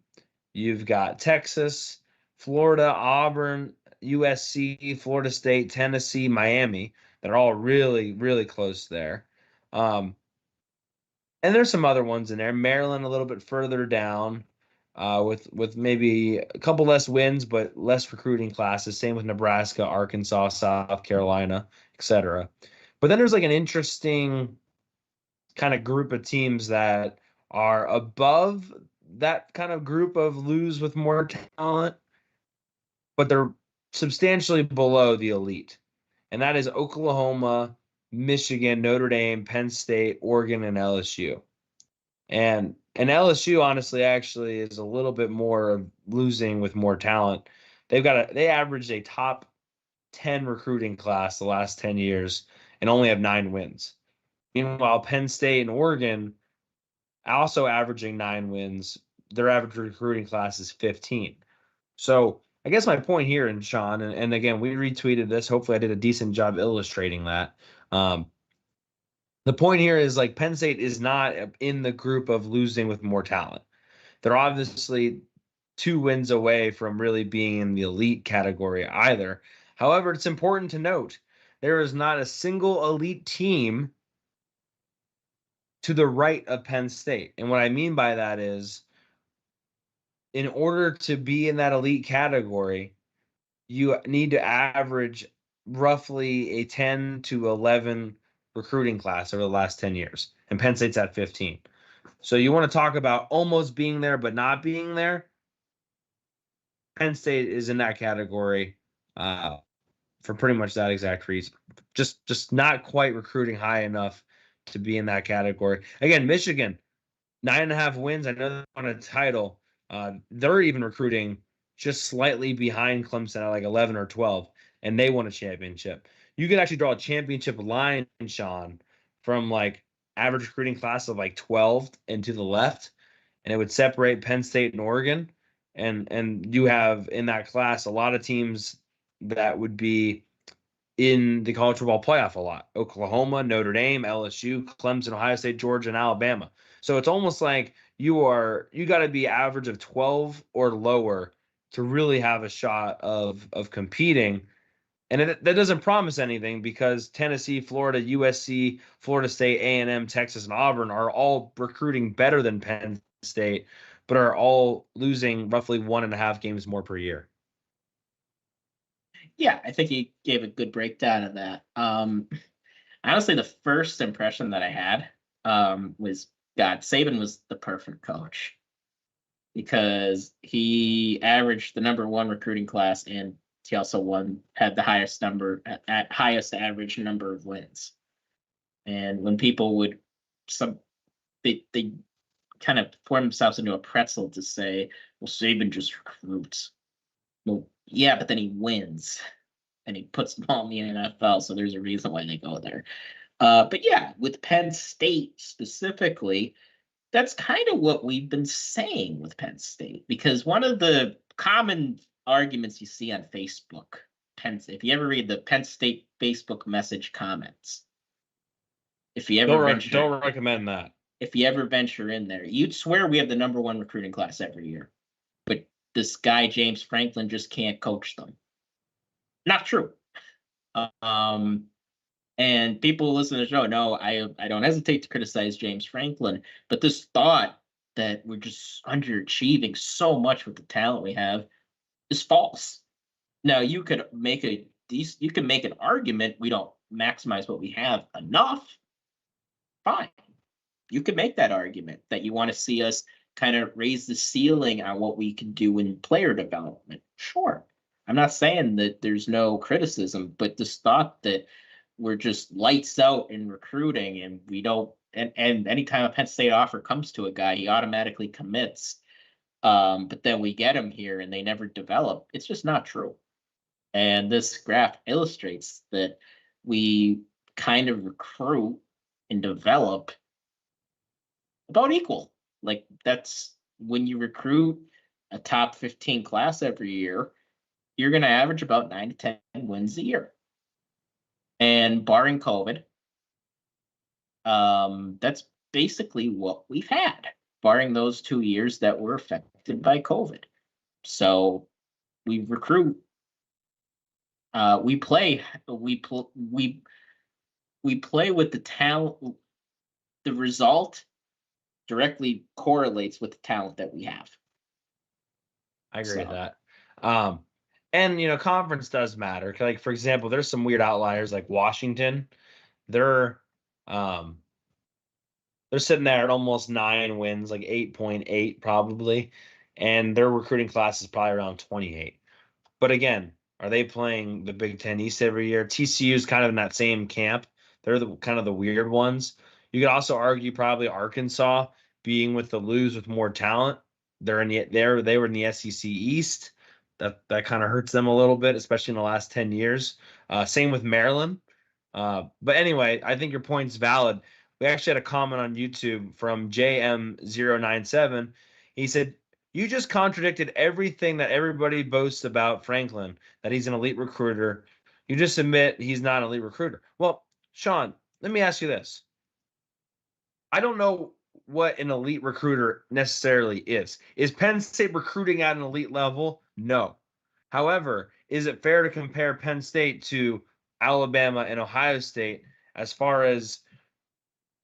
you've got Texas, Florida, Auburn, USC, Florida State, Tennessee, Miami. They're all really, really close there. And there's some other ones in there. Maryland a little bit further down, with maybe a couple less wins, but less recruiting classes. Same with Nebraska, Arkansas, South Carolina, etc. But then there's like an interesting kind of group of teams that are above that kind of group of lose with more talent, but they're substantially below the elite. And that is Oklahoma, Michigan, Notre Dame, Penn State, Oregon, and LSU. And LSU honestly actually is a little bit more of losing with more talent. They averaged a top 10 recruiting class the last 10 years and only have 9 wins. Meanwhile, Penn State and Oregon also averaging 9 wins. Their average recruiting class is 15. So I guess my point here, and Sean, and again, we retweeted this. Hopefully, I did a decent job illustrating that. The point here is like Penn State is not in the group of losing with more talent. They're obviously 2 wins away from really being in the elite category either. However, it's important to note there is not a single elite team to the right of Penn State. And what I mean by that is in order to be in that elite category, you need to average roughly a 10 to 11 recruiting class over the last 10 years. And Penn State's at 15. So you want to talk about almost being there but not being there? Penn State is in that category for pretty much that exact reason. Just not quite recruiting high enough to be in that category. Again, Michigan, 9.5 wins. I know they won a title. They're even recruiting just slightly behind Clemson at like 11 or 12, and they won a championship. You could actually draw a championship line, Sean, from like average recruiting class of like 12 and to the left, and it would separate Penn State and Oregon. And you have in that class a lot of teams that would be in the college football playoff a lot. Oklahoma, Notre Dame, LSU, Clemson, Ohio State, Georgia, and Alabama. So it's almost like you got to be average of 12 or lower to really have a shot of competing. And that doesn't promise anything because Tennessee, Florida, USC, Florida State, A&M, Texas, and Auburn are all recruiting better than Penn State, but are all losing roughly 1.5 games more per year. Yeah, I think you gave a good breakdown of that. Honestly, the first impression that I had was, God, Saban was the perfect coach because he averaged the number one recruiting class, and he also had the highest average number of wins. And when people would they kind of form themselves into a pretzel to say, well, Saban just recruits. Well, yeah, but then he wins and he puts them all in the NFL, so there's a reason why they go there. But yeah, with Penn State specifically, that's kind of what we've been saying with Penn State, because one of the common arguments you see on Facebook, if you ever read the Penn State Facebook message comments, if you ever don't recommend that. If you ever venture in there, you'd swear we have the number one recruiting class every year, but this guy James Franklin just can't coach them. Not true. And people listen to the show. No, I don't hesitate to criticize James Franklin, but this thought that we're just underachieving so much with the talent we have is false. Now you could make an argument we don't maximize what we have enough. Fine, you could make that argument that you want to see us kind of raise the ceiling on what we can do in player development. Sure, I'm not saying that there's no criticism, but this thought that we're just lights out in recruiting and we don't, and anytime a Penn State offer comes to a guy, he automatically commits. But then we get him here and they never develop. It's just not true. And this graph illustrates that we kind of recruit and develop about equal. Like, that's when you recruit a top 15 class every year, you're going to average about 9 to 10 wins a year. And barring COVID, that's basically what we've had, barring those 2 years that were affected by COVID. So we recruit, we play with the talent. The result directly correlates with the talent that we have. I agree with that. And conference does matter. Like, for example, there's some weird outliers like Washington. They're sitting there at almost 9 wins, like 8.8 probably, and their recruiting class is probably around 28. But again, are they playing the Big Ten East every year? TCU is kind of in that same camp. They're kind of the weird ones. You could also argue probably Arkansas being with the Lose with more talent. They were in the SEC East. That kind of hurts them a little bit, especially in the last 10 years. Same with Maryland. But anyway, I think your point's valid. We actually had a comment on YouTube from JM097. He said, "You just contradicted everything that everybody boasts about Franklin, that he's an elite recruiter. You just admit he's not an elite recruiter." Well, Sean, let me ask you this. I don't know what an elite recruiter necessarily is. Is Penn State recruiting at an elite level? No. However, is it fair to compare Penn State to Alabama and Ohio State as far as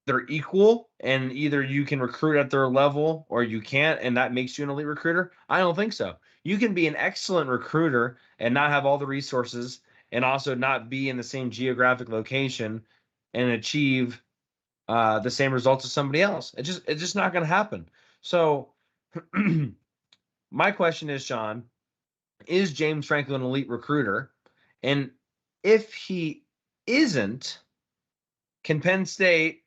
they're equal and either you can recruit at their level or you can't, and that makes you an elite recruiter? I don't think so. You can be an excellent recruiter and not have all the resources and also not be in the same geographic location and achieve the same results as somebody else. It's just not going to happen. So my question is, Sean, is James Franklin an elite recruiter? And if he isn't, can Penn State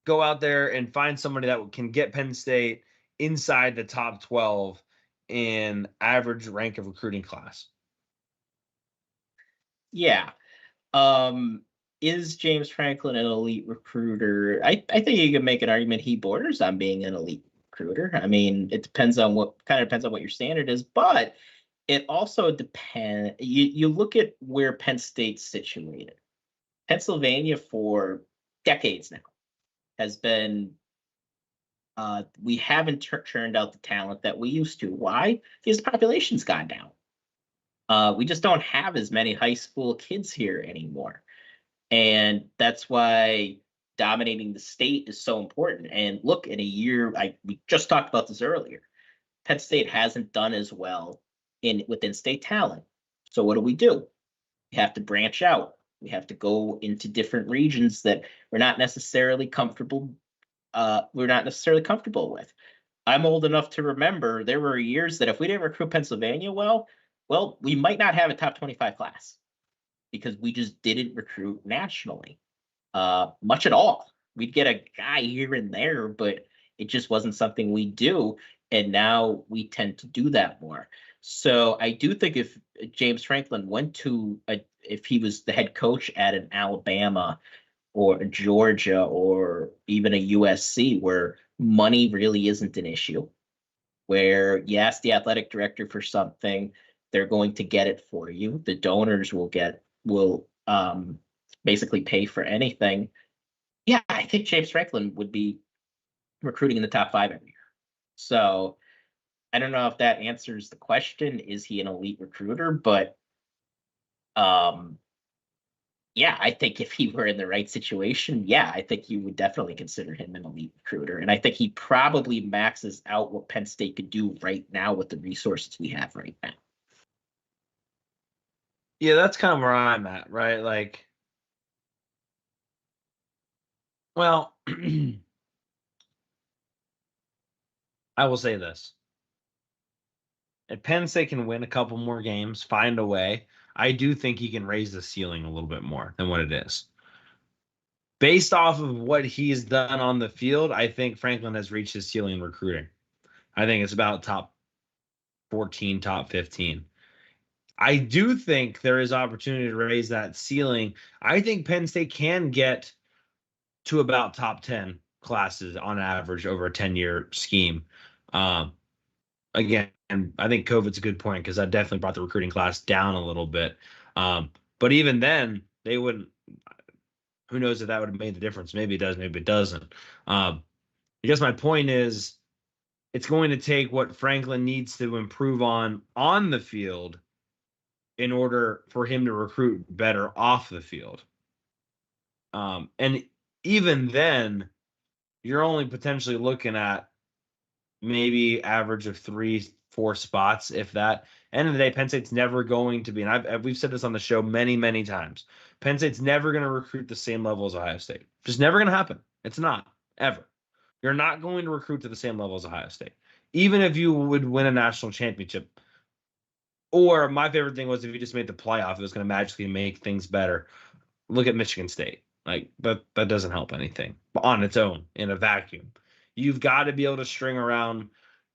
go out there and find somebody that can get Penn State inside the top 12 in average rank of recruiting class? Yeah. Is James Franklin an elite recruiter? I think you can make an argument he borders on being an elite recruiter. I mean, it depends on what your standard is, but it also depends. You look at where Penn State's situated. Pennsylvania for decades now has been, we haven't churned out the talent that we used to. Why? Because the population's gone down. We just don't have as many high school kids here anymore. And that's why dominating the state is so important. And look, in a year, we just talked about this earlier. Penn State hasn't done as well within state talent. So what do? We have to branch out. We have to go into different regions that we're not necessarily comfortable. We're not necessarily comfortable with. I'm old enough to remember there were years that if we didn't recruit Pennsylvania well, we might not have a top 25 class because we just didn't recruit nationally much at all. We'd get a guy here and there, but it just wasn't something we do. And now we tend to do that more. So I do think if James Franklin if he was the head coach at an Alabama or a Georgia or even a USC where money really isn't an issue, where you ask the athletic director for something, they're going to get it for you. The donors will basically pay for anything. Yeah, I think James Franklin would be recruiting in the top 5 every year. So I don't know if that answers the question. Is he an elite recruiter? But yeah, I think if he were in the right situation, yeah, I think you would definitely consider him an elite recruiter. And I think he probably maxes out what Penn State could do right now with the resources we have right now. Yeah, that's kind of where I'm at, right? Like, well, I will say this. If Penn State can win a couple more games, find a way, I do think he can raise the ceiling a little bit more than what it is. Based off of what he's done on the field, I think Franklin has reached his ceiling in recruiting. I think it's about top 14, top 15. I do think there is opportunity to raise that ceiling. I think Penn State can get to about top 10 classes on average over a 10-year scheme. Again, I think COVID's a good point because that definitely brought the recruiting class down a little bit. But even then, they wouldn't. Who knows if that would have made the difference? Maybe it does, maybe it doesn't. I guess my point is, it's going to take what Franklin needs to improve on the field in order for him to recruit better off the field. And even then, you're only potentially looking at maybe average of 3-4 spots, if that. End of the day, Penn State's never going to be, and we've said this on the show many, many times. Penn State's never going to recruit the same level as Ohio State. Just never going to happen. It's not, ever. You're not going to recruit to the same level as Ohio State. Even if you would win a national championship. Or my favorite thing was if you just made the playoff, it was going to magically make things better. Look at Michigan State. Like, that doesn't help anything on its own in a vacuum. You've got to be able to string around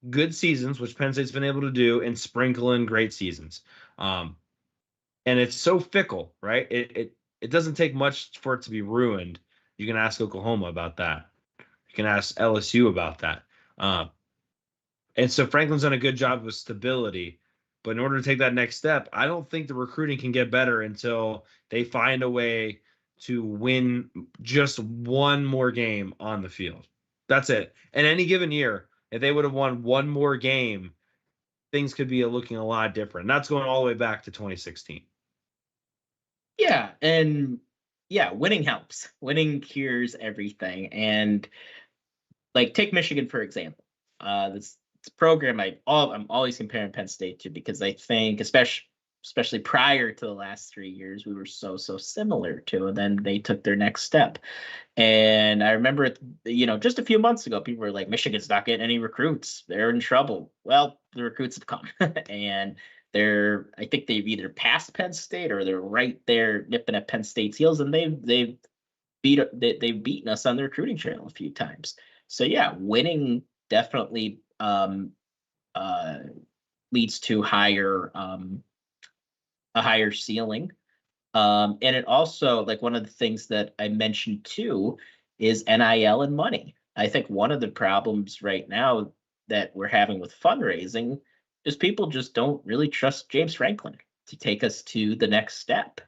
good seasons, which Penn State's been able to do, and sprinkle in great seasons. And it's so fickle, right? It doesn't take much for it to be ruined. You can ask Oklahoma about that. You can ask LSU about that. And so Franklin's done a good job with stability. But in order to take that next step, I don't think the recruiting can get better until they find a way to win just one more game on the field. That's it. In any given year, if they would have won one more game, things could be looking a lot different. And that's going all the way back to 2016. Yeah, and yeah, winning helps. Winning cures everything. And like take Michigan for example. This program I'm always comparing Penn State to because I think especially prior to the last 3 years we were so similar to, and then they took their next step. And I remember just a few months ago people were like, Michigan's not getting any recruits, they're in trouble. Well, the recruits have come and I think they've either passed Penn State or they're right there nipping at Penn State's heels, and they've beaten us on the recruiting trail a few times. So yeah, winning definitely leads to a higher ceiling. And it also, like, one of the things that I mentioned too is NIL and money. I think one of the problems right now that we're having with fundraising is people just don't really trust James Franklin to take us to the next step.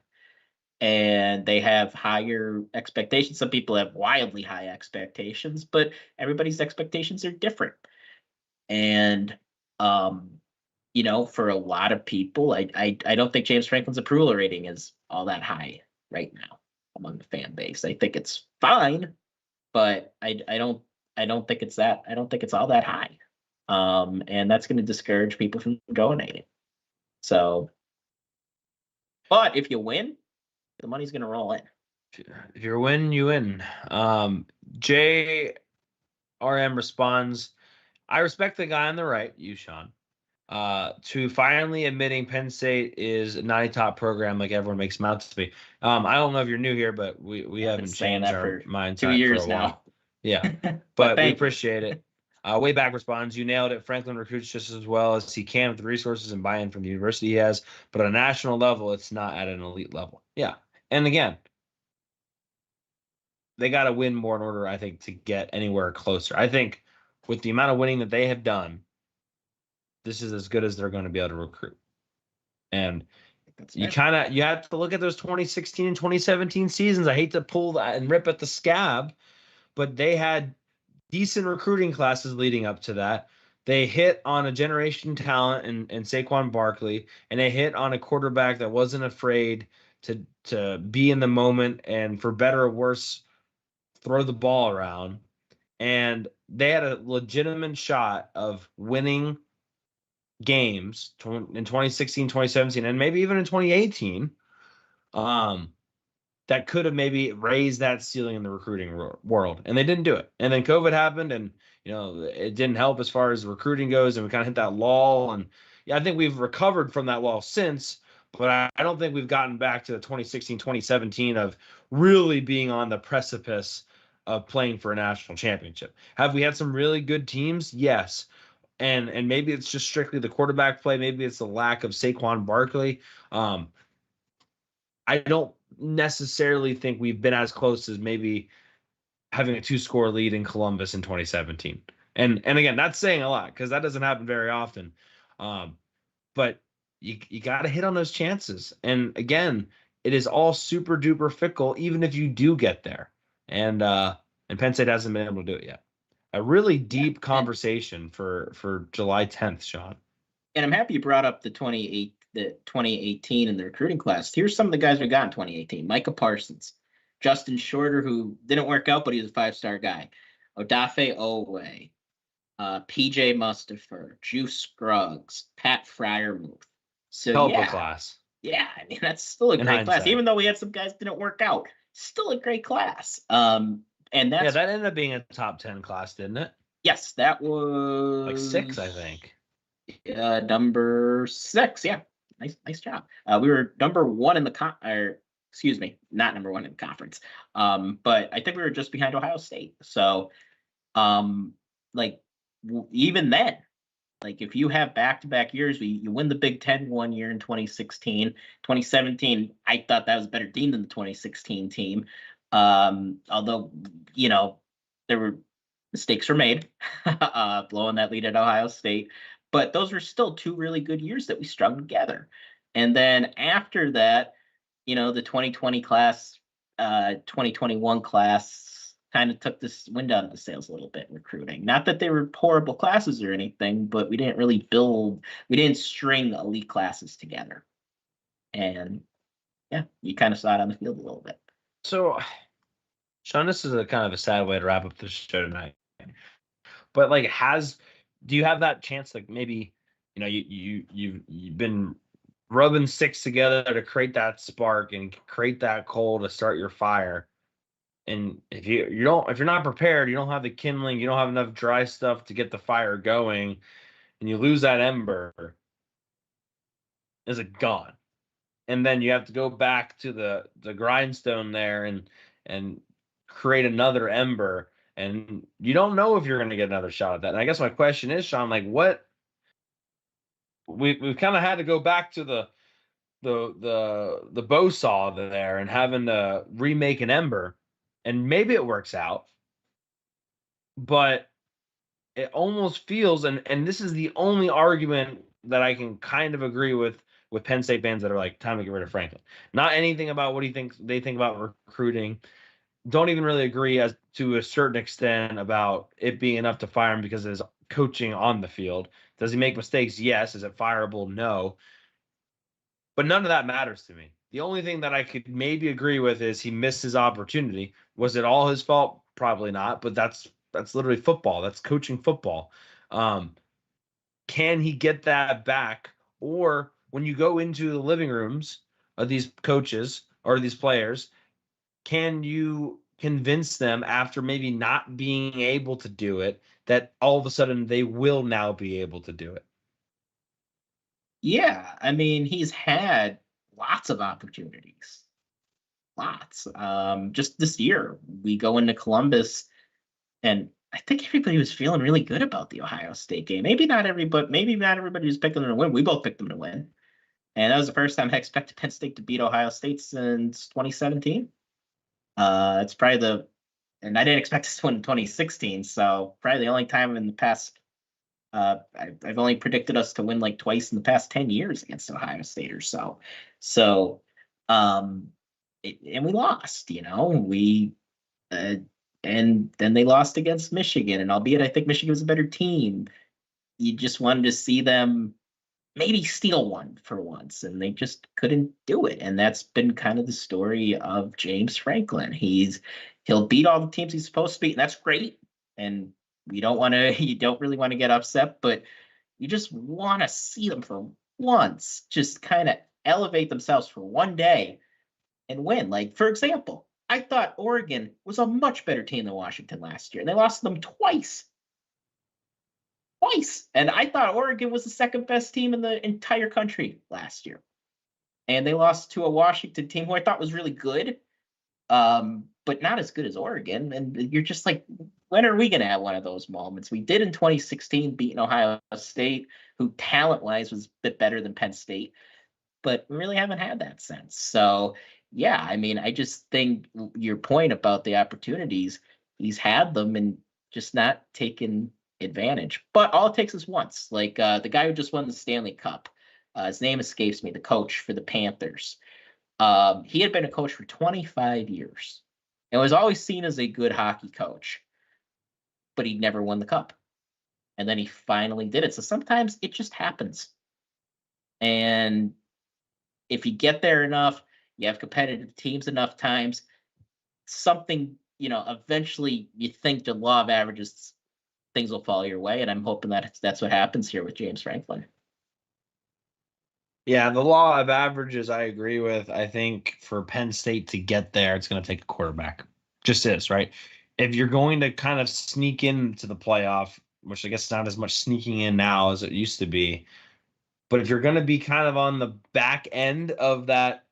And they have higher expectations. Some people have wildly high expectations, but everybody's expectations are different. And for a lot of people, I don't think James Franklin's approval rating is all that high right now among the fan base. I think it's fine, but I don't think it's all that high. And that's going to discourage people from donating. So, but if you win, the money's going to roll in. If you're winning, you win. JRM responds, I respect the guy on the right, you, Sean, to finally admitting Penn State is not a top program like everyone makes them out to be. I don't know if you're new here, but we haven't changed our minds 2 years now. Yeah, but we appreciate it. Wayback responds, you nailed it. Franklin recruits just as well as he can with the resources and buy-in from the university he has, but on a national level, it's not at an elite level. Yeah, and again, they got to win more in order, I think, to get anywhere closer. I think with the amount of winning that they have done, this is as good as they're going to be able to recruit. And you have to look at those 2016 and 2017 seasons. I hate to pull that and rip at the scab, but they had decent recruiting classes leading up to that. They hit on a generation talent in Saquon Barkley, and they hit on a quarterback that wasn't afraid to be in the moment and, for better or worse, throw the ball around. And they had a legitimate shot of winning games in 2016, 2017, and maybe even in 2018 that could have maybe raised that ceiling in the recruiting world. And they didn't do it. And then COVID happened, and it didn't help as far as recruiting goes, and we kind of hit that lull. And yeah, I think we've recovered from that lull since, but I don't think we've gotten back to the 2016, 2017 of really being on the precipice of playing for a national championship. Have we had some really good teams? Yes. And maybe it's just strictly the quarterback play. Maybe it's the lack of Saquon Barkley. I don't necessarily think we've been as close as maybe having a 2-score lead in Columbus in 2017. And again, that's saying a lot because that doesn't happen very often. But you got to hit on those chances. And again, it is all super duper fickle, even if you do get there. And Penn State hasn't been able to do it yet. A really deep conversation for July 10th, Sean. And I'm happy you brought up the 2018 in the recruiting class. Here's some of the guys we got in 2018. Micah Parsons, Justin Shorter, who didn't work out, but he was a 5-star guy. Odafe Owe, PJ Mustipher, Juice Scruggs, Pat Fryermuth. So class. Yeah, I mean, that's still a great class. Even though we had some guys that didn't work out, still a great class. And that ended up being a top 10 class, didn't it? Yes, that was like 6, I think. Number 6, yeah. Nice job. We were number 1 in the not number 1 in the conference. But I think we were just behind Ohio State. So, even then, if you have back-to-back years, you win the Big Ten one year in 2016. 2017, I thought that was a better team than the 2016 team. Although, there were mistakes were made, blowing that lead at Ohio State, but those were still 2 really good years that we strung together. And then after that, the 2020 class, 2021 class kind of took this wind out of the sails a little bit in recruiting. Not that they were horrible classes or anything, but we didn't string elite classes together. And yeah, you kind of saw it on the field a little bit. So, Sean, this is a kind of a sad way to wrap up the show tonight. But do you have that chance? Maybe you've been rubbing sticks together to create that spark and create that coal to start your fire. And if you're not prepared, you don't have the kindling, you don't have enough dry stuff to get the fire going, and you lose that ember, is it gone? And then you have to go back to the grindstone there and create another ember, and you don't know if you're going to get another shot at that. And I guess my question is, Sean, what we've kind of had to go back to the bow saw there and having to remake an ember, and maybe it works out, but it almost feels, and this is the only argument that I can kind of agree with Penn State fans that are like, time to get rid of Franklin. Not anything about what they think about recruiting. Don't even really agree as to a certain extent about it being enough to fire him because of his coaching on the field. Does he make mistakes? Yes. Is it fireable? No. But none of that matters to me. The only thing that I could maybe agree with is he missed his opportunity. Was it all his fault? Probably not. But that's literally football. That's coaching football. Can he get that back? Or when you go into the living rooms of these coaches or these players, can you convince them after maybe not being able to do it that all of a sudden they will now be able to do it? Yeah, I mean, he's had lots of opportunities. Lots. Just this year, we go into Columbus, and I think everybody was feeling really good about the Ohio State game. Maybe not everybody was picking them to win. We both picked them to win. And that was the first time I expected Penn State to beat Ohio State since 2017. It's probably and I didn't expect us to win in 2016. So probably the only time in the past, I've only predicted us to win like twice in the past 10 years against Ohio State or so. So, and we lost, and then they lost against Michigan. And albeit I think Michigan was a better team, you just wanted to see them maybe steal one for once, and they just couldn't do it. And that's been kind of the story of James Franklin. He'll beat all the teams he's supposed to beat, and that's great. And you don't really want to get upset, but you just want to see them for once, just kind of elevate themselves for one day and win. Like, for example, I thought Oregon was a much better team than Washington last year, and they lost them twice. And I thought Oregon was the second best team in the entire country last year. And they lost to a Washington team who I thought was really good, but not as good as Oregon. And you're just like, when are we going to have one of those moments? We did in 2016, beating Ohio State, who talent-wise was a bit better than Penn State, but we really haven't had that since. So, yeah, I mean, I just think your point about the opportunities, he's had them and just not taken advantage. But all it takes is once. Like the guy who just won the Stanley Cup, his name escapes me, the coach for the Panthers. He had been a coach for 25 years and was always seen as a good hockey coach, but he'd never won the cup. And then he finally did it. So sometimes it just happens. And if you get there enough, you have competitive teams enough times, something, eventually you think the law of averages, things will fall your way. And I'm hoping that that's what happens here with James Franklin. Yeah, the law of averages, I agree with. I think for Penn State to get there, it's going to take a quarterback. Just is, right? If you're going to kind of sneak into the playoff, which I guess not as much sneaking in now as it used to be, but if you're going to be kind of on the back end of that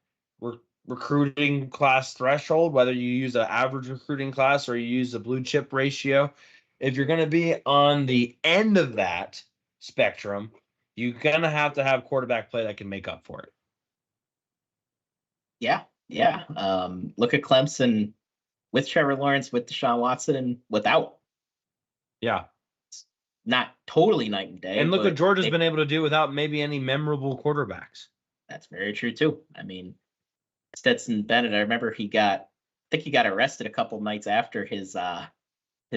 recruiting class threshold, whether you use an average recruiting class or you use the blue chip ratio, if you're going to be on the end of that spectrum, you're going to have quarterback play that can make up for it. Yeah. Look at Clemson with Trevor Lawrence, with Deshaun Watson, and without. Yeah. It's not totally night and day. And look what Georgia's been able to do without maybe any memorable quarterbacks. That's very true, too. I mean, Stetson Bennett, I remember he got arrested a couple nights after his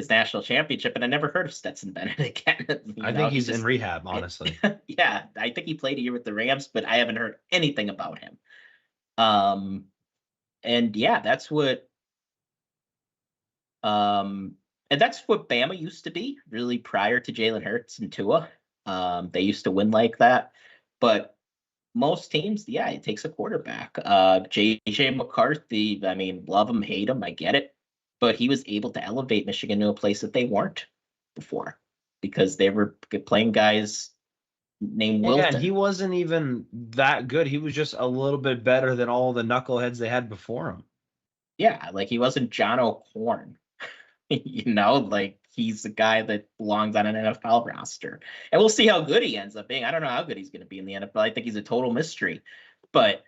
national championship, and I never heard of Stetson Bennett again. I think he's in rehab, honestly. Yeah, I think he played a year with the Rams, but I haven't heard anything about him. And yeah, that's what Bama used to be, really, prior to Jalen Hurts and Tua. They used to win like that, but most teams, yeah, it takes a quarterback. J.J. McCarthy, I mean, love him, hate him, I get it. But he was able to elevate Michigan to a place that they weren't before because they were playing guys named Wilton. Yeah, and he wasn't even that good. He was just a little bit better than all the knuckleheads they had before him. Yeah, like he wasn't John O'Korn. Like he's a guy that belongs on an NFL roster. And we'll see how good he ends up being. I don't know how good he's going to be in the NFL. I think he's a total mystery. But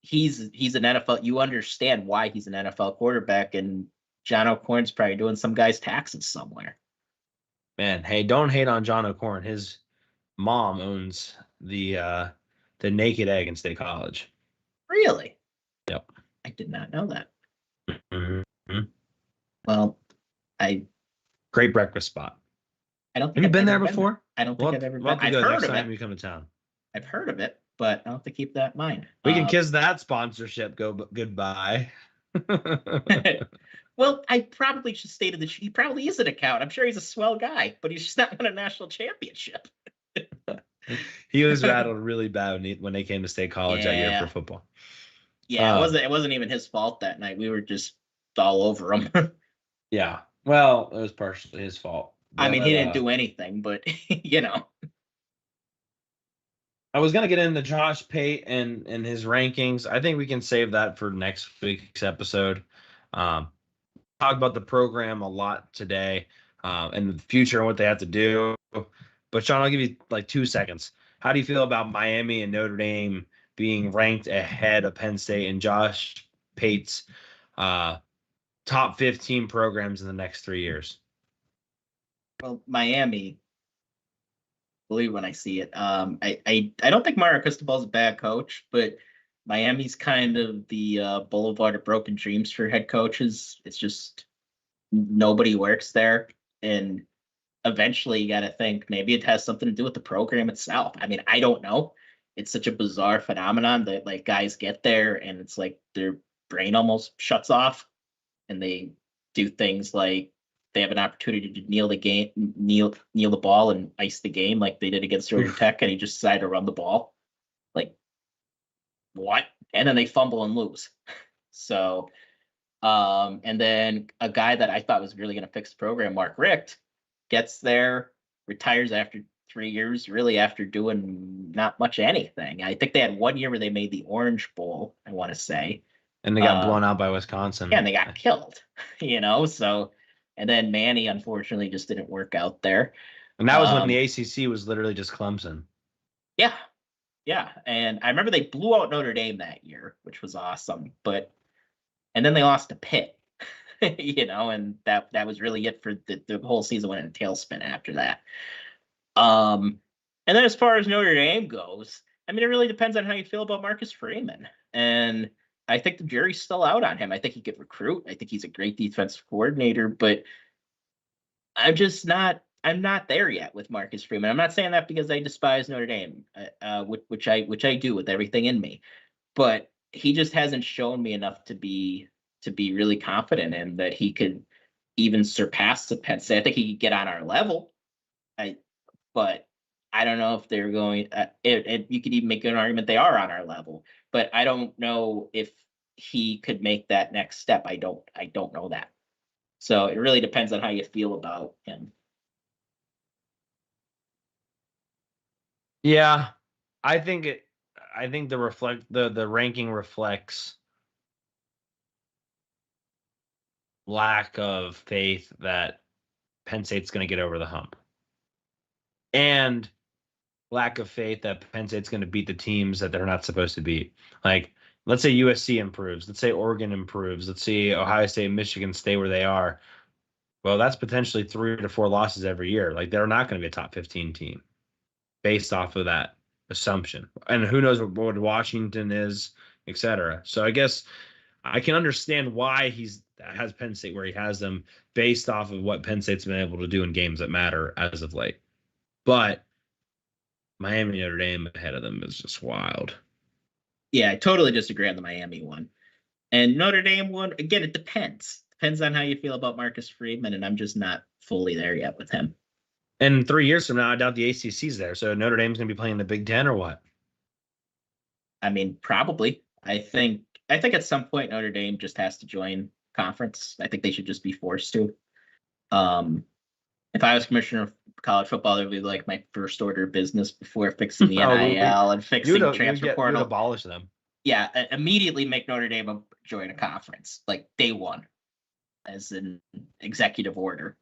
he's an NFL. You understand why he's an NFL quarterback, and John O'Korn's probably doing some guy's taxes somewhere. Man, hey, don't hate on John O'Korn. His mom owns the Naked Egg in State College. Really? Yep. I did not know that. Mm-hmm. Well, great breakfast spot. I don't Have think you I've been ever there been there. before? I don't think I've ever We'll been. have to I've go heard next of time it. you come to town. I've heard of it, but I'll have to keep that in mind. We can kiss that sponsorship goodbye. Well, I probably should state that he probably is an account. I'm sure he's a swell guy, but he's just not won a national championship. He was rattled really bad when they came to State College that year for football. Yeah, it wasn't even his fault that night. We were just all over him. Yeah. Well, it was partially his fault. I mean, he didn't do anything, but you know. I was gonna get into Josh Pate and his rankings. I think we can save that for next week's episode. Talk about the program a lot today, and the future and what they have to do. But Sean, I'll give you like 2 seconds. How do you feel about Miami and Notre Dame being ranked ahead of Penn State and Josh Pate's top 15 programs in the next 3 years? Well, Miami, believe when I see it. I don't think Mario Cristobal's a bad coach, but Miami's kind of the boulevard of broken dreams for head coaches. It's just nobody works there, and eventually you got to think maybe it has something to do with the program itself. I mean, I don't know. It's such a bizarre phenomenon that like guys get there and it's like their brain almost shuts off, and they do things like they have an opportunity to kneel the ball and ice the game like they did against Georgia Tech, and he just decided to run the ball. Like, what? And then they fumble and lose. So, and then a guy that I thought was really going to fix the program, Mark Richt, gets there, retires after 3 years, really after doing not much anything. I think they had 1 year where they made the Orange Bowl, I want to say. And they got blown out by Wisconsin. Yeah, and they got killed, so, and then Manny, unfortunately, just didn't work out there. And that was when the ACC was literally just Clemson. Yeah. Yeah. And I remember they blew out Notre Dame that year, which was awesome. And then they lost to Pitt, and that was really it for the whole season. Went in a tailspin after that. And then as far as Notre Dame goes, I mean, it really depends on how you feel about Marcus Freeman. And I think the jury's still out on him. I think he could recruit. I think he's a great defensive coordinator, but I'm not there yet with Marcus Freeman. I'm not saying that because I despise Notre Dame, which I do with everything in me, but he just hasn't shown me enough to be really confident in that he could even surpass the Penn State. I think he could get on our level. But I don't know if they're going. You could even make an argument they are on our level, but I don't know if he could make that next step. I don't know that. So it really depends on how you feel about him. Yeah, I think the ranking reflects lack of faith that Penn State's going to get over the hump, and lack of faith that Penn State's going to beat the teams that they're not supposed to beat. Like, let's say USC improves, let's say Oregon improves, let's see Ohio State and Michigan stay where they are. Well, that's potentially 3 to 4 losses every year. Like, they're not going to be a top 15 team based off of that assumption. And who knows what Washington is, et cetera. So I guess I can understand why has Penn State where he has them based off of what Penn State's been able to do in games that matter as of late. But Miami Notre Dame ahead of them is just wild. Yeah, I totally disagree on the Miami one. And Notre Dame one, again, it depends. Depends on how you feel about Marcus Freeman, and I'm just not fully there yet with him. And 3 years from now, I doubt the ACC's there. So Notre Dame's going to be playing the Big Ten or what? I mean, probably. I think at some point Notre Dame just has to join conference. I think they should just be forced to. If I was commissioner of college football, it would be like my first order of business before fixing the NIL and fixing transfer portal. You'd abolish them. Yeah, immediately make Notre Dame join a conference, like day one, as an executive order.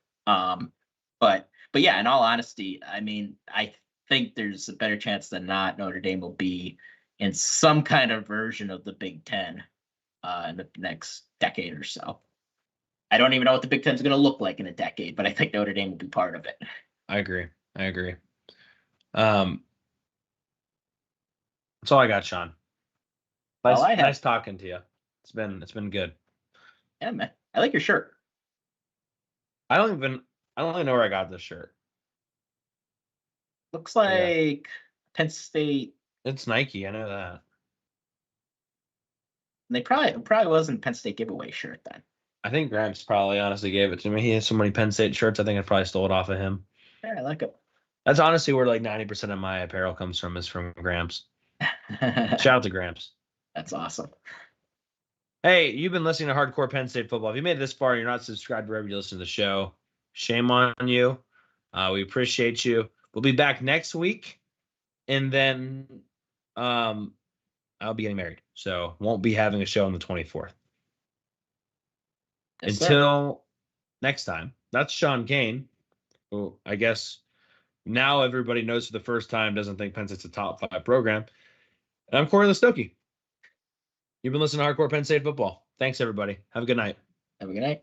But yeah, in all honesty, I mean, I think there's a better chance than not Notre Dame will be in some kind of version of the Big Ten in the next decade or so. I don't even know what the Big Ten is going to look like in a decade, but I think Notre Dame will be part of it. I agree. That's all I got, Sean. Nice talking to you. It's been good. Yeah, man. I like your shirt. I don't even know where I got this shirt. Looks like Penn State. It's Nike. I know that. They probably wasn't Penn State giveaway shirt then. I think Gramps probably honestly gave it to me. He has so many Penn State shirts. I think I probably stole it off of him. Yeah, I like it. That's honestly where like 90% of my apparel comes from, is from Gramps. Shout out to Gramps. That's awesome. Hey, you've been listening to Hardcore Penn State Football. If you made it this far and you're not subscribed wherever you listen to the show, shame on you. We appreciate you. We'll be back next week, and then I'll be getting married, so won't be having a show on the 24th. Yes, Until next time, that's Sean Kane, who I guess now everybody knows for the first time doesn't think Penn State's a top 5 program. And I'm Cory Lestochi. You've been listening to Hardcore Penn State Football. Thanks, everybody. Have a good night. Have a good night.